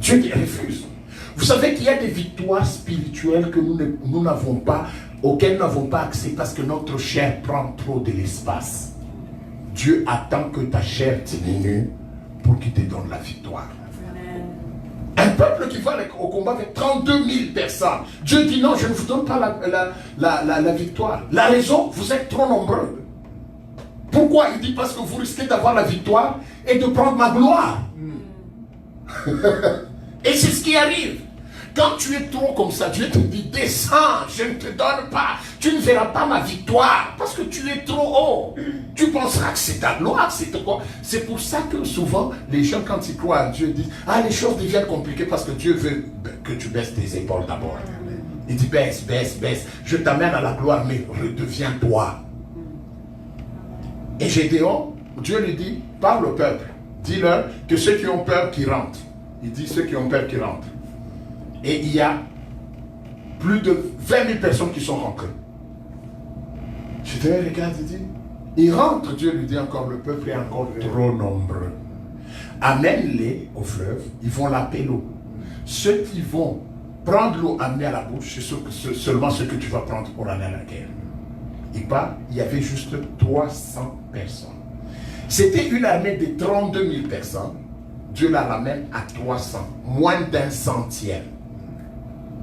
Dieu refuse. Vous savez qu'il y a des victoires spirituelles que nous n'avons pas, auxquelles nous n'avons pas accès parce que notre chair prend trop de l'espace. Dieu attend que ta chair diminue pour qu'il te donne la victoire. Un peuple qui va au combat avec 32 000 personnes. Dieu dit non, je ne vous donne pas la victoire. La raison, vous êtes trop nombreux. Pourquoi? Il dit parce que vous risquez d'avoir la victoire et de prendre ma gloire. Et c'est ce qui arrive. Quand tu es trop comme ça, Dieu te dit, descends, je ne te donne pas. Tu ne verras pas ma victoire parce que tu es trop haut. Tu penseras que c'est ta gloire, c'est quoi? C'est pour ça que souvent, les gens, quand ils croient à Dieu, disent, ah, les choses deviennent compliquées parce que Dieu veut que tu baisses tes épaules d'abord. Il dit, baisse, baisse, baisse. Je t'amène à la gloire, mais redeviens toi. Et Gédéon, Dieu lui dit, parle au peuple. Dis-leur que ceux qui ont peur, qui rentrent. Il dit, ceux qui ont peur, qui rentrent. Et il y a plus de 20 000 personnes qui sont rentrées. Gédéon regarde, il dit, il rentre, Dieu lui dit encore, le peuple est encore trop nombreux. Amène-les au fleuve, ils vont laper l'eau. Ceux qui vont prendre l'eau, amener à la bouche, c'est seulement ce que tu vas prendre pour aller à la guerre. Il y avait juste 300 personnes. C'était une armée de 32 000 personnes. Dieu la ramène à 300, moins d'un centième.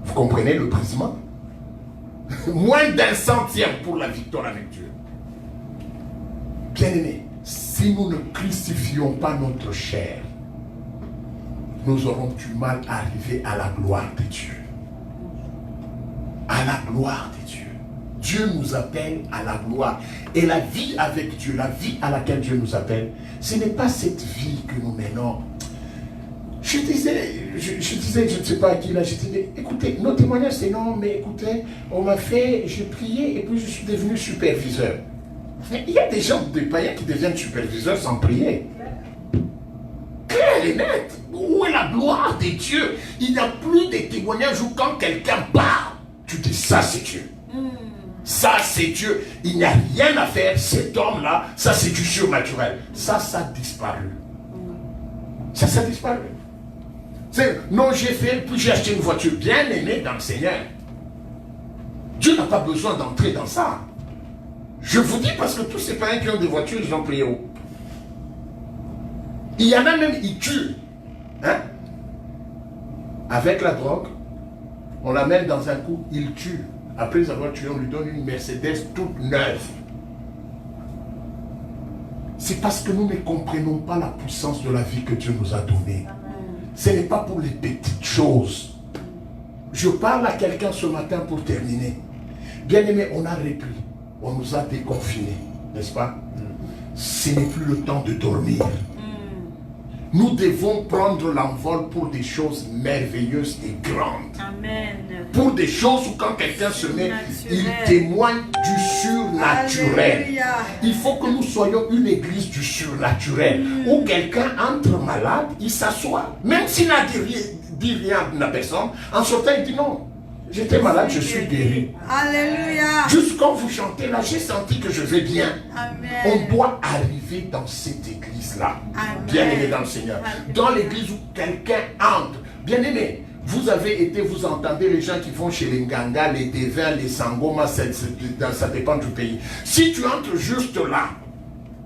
Vous comprenez le brisement? Moins d'un centième pour la victoire avec Dieu. Bien-aimés, si nous ne crucifions pas notre chair, nous aurons du mal à arriver à la gloire de Dieu. À la gloire de Dieu. Dieu nous appelle à la gloire. Et la vie avec Dieu, la vie à laquelle Dieu nous appelle, ce n'est pas cette vie que nous menons. Je disais, je ne sais pas à qui là, je disais, écoutez, nos témoignages c'est non, mais écoutez, on m'a fait, j'ai prié et puis je suis devenu superviseur. Mais il y a des gens, des païens qui deviennent superviseurs sans prier. Clair et net. Où est la gloire de Dieu? Il n'y a plus de témoignages où quand quelqu'un parle, tu dis ça c'est Dieu. Ça c'est Dieu. Il n'y a rien à faire. Cet homme-là, ça c'est du surnaturel. Ça a disparu. Ça a disparu. Non, j'ai fait, puis j'ai acheté une voiture bien aimée dans le Seigneur. Dieu n'a pas besoin d'entrer dans ça. Je vous dis parce que tous ces païens qui ont des voitures, ils ont prié haut. Il y en a même, ils tuent. Hein? Avec la drogue, on l'amène dans un coup, il tue. Après les avoir tués, on lui donne une Mercedes toute neuve. c'est parce que nous ne comprenons pas la puissance de la vie que Dieu nous a donnée. Ce n'est pas pour les petites choses. Je parle à quelqu'un ce matin pour terminer. Bien-aimé, on a repris. On nous a déconfinés, n'est-ce pas? Ce n'est plus le temps de dormir. Nous devons prendre l'envol pour des choses merveilleuses et grandes. Amen. Pour des choses où quand quelqu'un se met, il témoigne du surnaturel. Alléluia. Il faut que nous soyons une église du surnaturel. Où quelqu'un entre malade, il s'assoit. Même s'il n'a dit rien à personne, en sortant il dit non. J'étais malade, je suis guéri. Alléluia. Juste quand vous chantez là, j'ai senti que je vais bien. Amen. On doit arriver dans cette église-là. Amen. Bien-aimé dans le Seigneur. Dans l'église où quelqu'un entre. Bien-aimé, vous avez été, vous entendez les gens qui vont chez les Nganga, les Devins, les Sangoma, ça dépend du pays. Si tu entres juste là,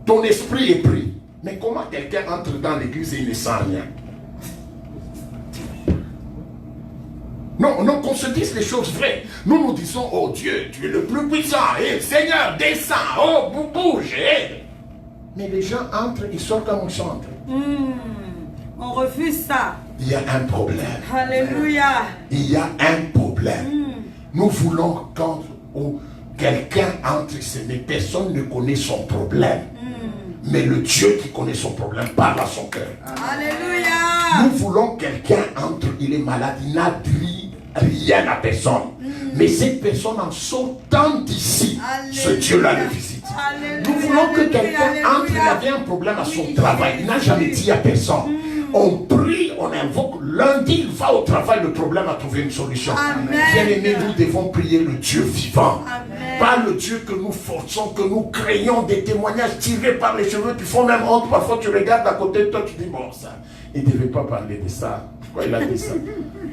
ton esprit est pris. Mais comment quelqu'un entre dans l'église et il ne sent rien? Non, non, qu'on se dise les choses vraies. Nous nous disons, oh Dieu, tu es le plus puissant. Et Seigneur, descends. Oh, bouge. Mais les gens entrent, ils sortent comme on chante. On refuse ça. Il y a un problème. Alléluia. Il y a un problème. Nous voulons quand quelqu'un entre, mais personne ne connaît son problème. Mais le Dieu qui connaît son problème parle à son cœur. Alléluia. Nous voulons quelqu'un entre, il est malade, il n'a dit rien à personne. Mais cette personne en sortant d'ici, ce Dieu-là le visite. Nous voulons que quelqu'un entre, il avait un problème à son travail, il n'a jamais dit à personne. On prie, on invoque, lundi il va au travail, le problème a trouvé une solution. Bien-aimés, nous devons prier le Dieu vivant. Amen. Pas le Dieu que nous forçons, que nous créons des témoignages tirés par les cheveux qui font même honte. Parfois tu regardes à côté de toi, tu dis bon ça, il ne devait pas parler de ça. Pourquoi il a dit ça?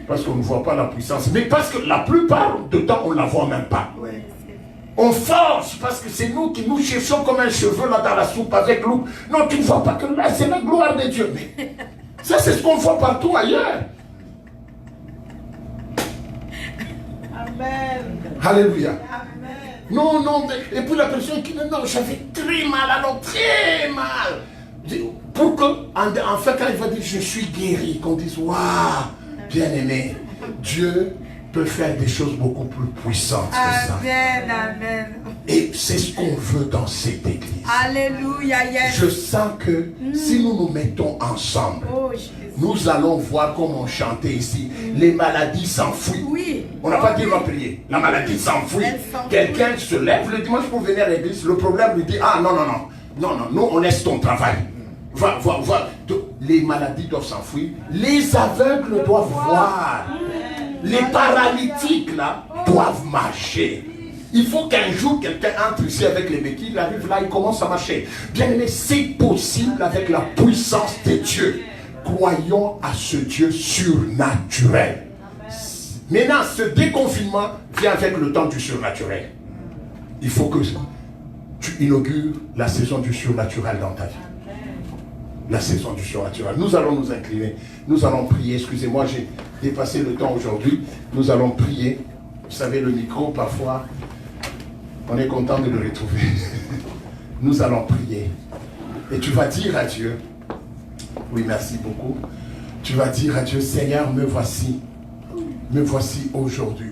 Parce qu'on ne voit pas la puissance. Mais parce que la plupart du temps, on ne la voit même pas. On force parce que c'est nous qui nous cherchons comme un cheveu là dans la soupe avec l'eau. Non, tu ne vois pas que là, c'est la gloire de Dieu. Mais ça, c'est ce qu'on voit partout ailleurs. Amen. Alléluia. Amen. Non, non, et puis la personne qui dit non, j'avais très mal, alors très mal. Pour que, en fait, quand il va dire je suis guéri, qu'on dise waouh, bien aimé, Dieu peut faire des choses beaucoup plus puissantes que ça. Amen. Amen. Et c'est ce qu'on veut dans cette église. Alléluia. Yes. Je sens que si nous nous mettons ensemble, Oh, Jésus. nous allons voir comme on chantait ici, les maladies s'enfuient. Oui. On n'a pas dit on va prier. La maladie s'enfuit. Elle s'enfuit. Quelqu'un se lève le dimanche pour venir à l'église. Le problème lui dit ah non, non, non. Non, non, nous on laisse ton travail. Va. Les maladies doivent s'enfuir. Les aveugles doivent voir. Les paralytiques là doivent marcher. Il faut qu'un jour quelqu'un entre ici avec les béquilles, il arrive là, il commence à marcher. Bien aimé, c'est possible avec la puissance de Dieu. Croyons à ce Dieu surnaturel. Maintenant, ce déconfinement vient avec le temps du surnaturel. Il faut que tu inaugures la saison du surnaturel dans ta vie. La saison du surnaturel. Nous allons nous incliner. Nous allons prier. Excusez-moi, j'ai dépassé le temps aujourd'hui. Nous allons prier. Vous savez, le micro, parfois, on est content de le retrouver. Nous allons prier. Et tu vas dire à Dieu, oui, merci beaucoup. Tu vas dire à Dieu, Seigneur, me voici aujourd'hui.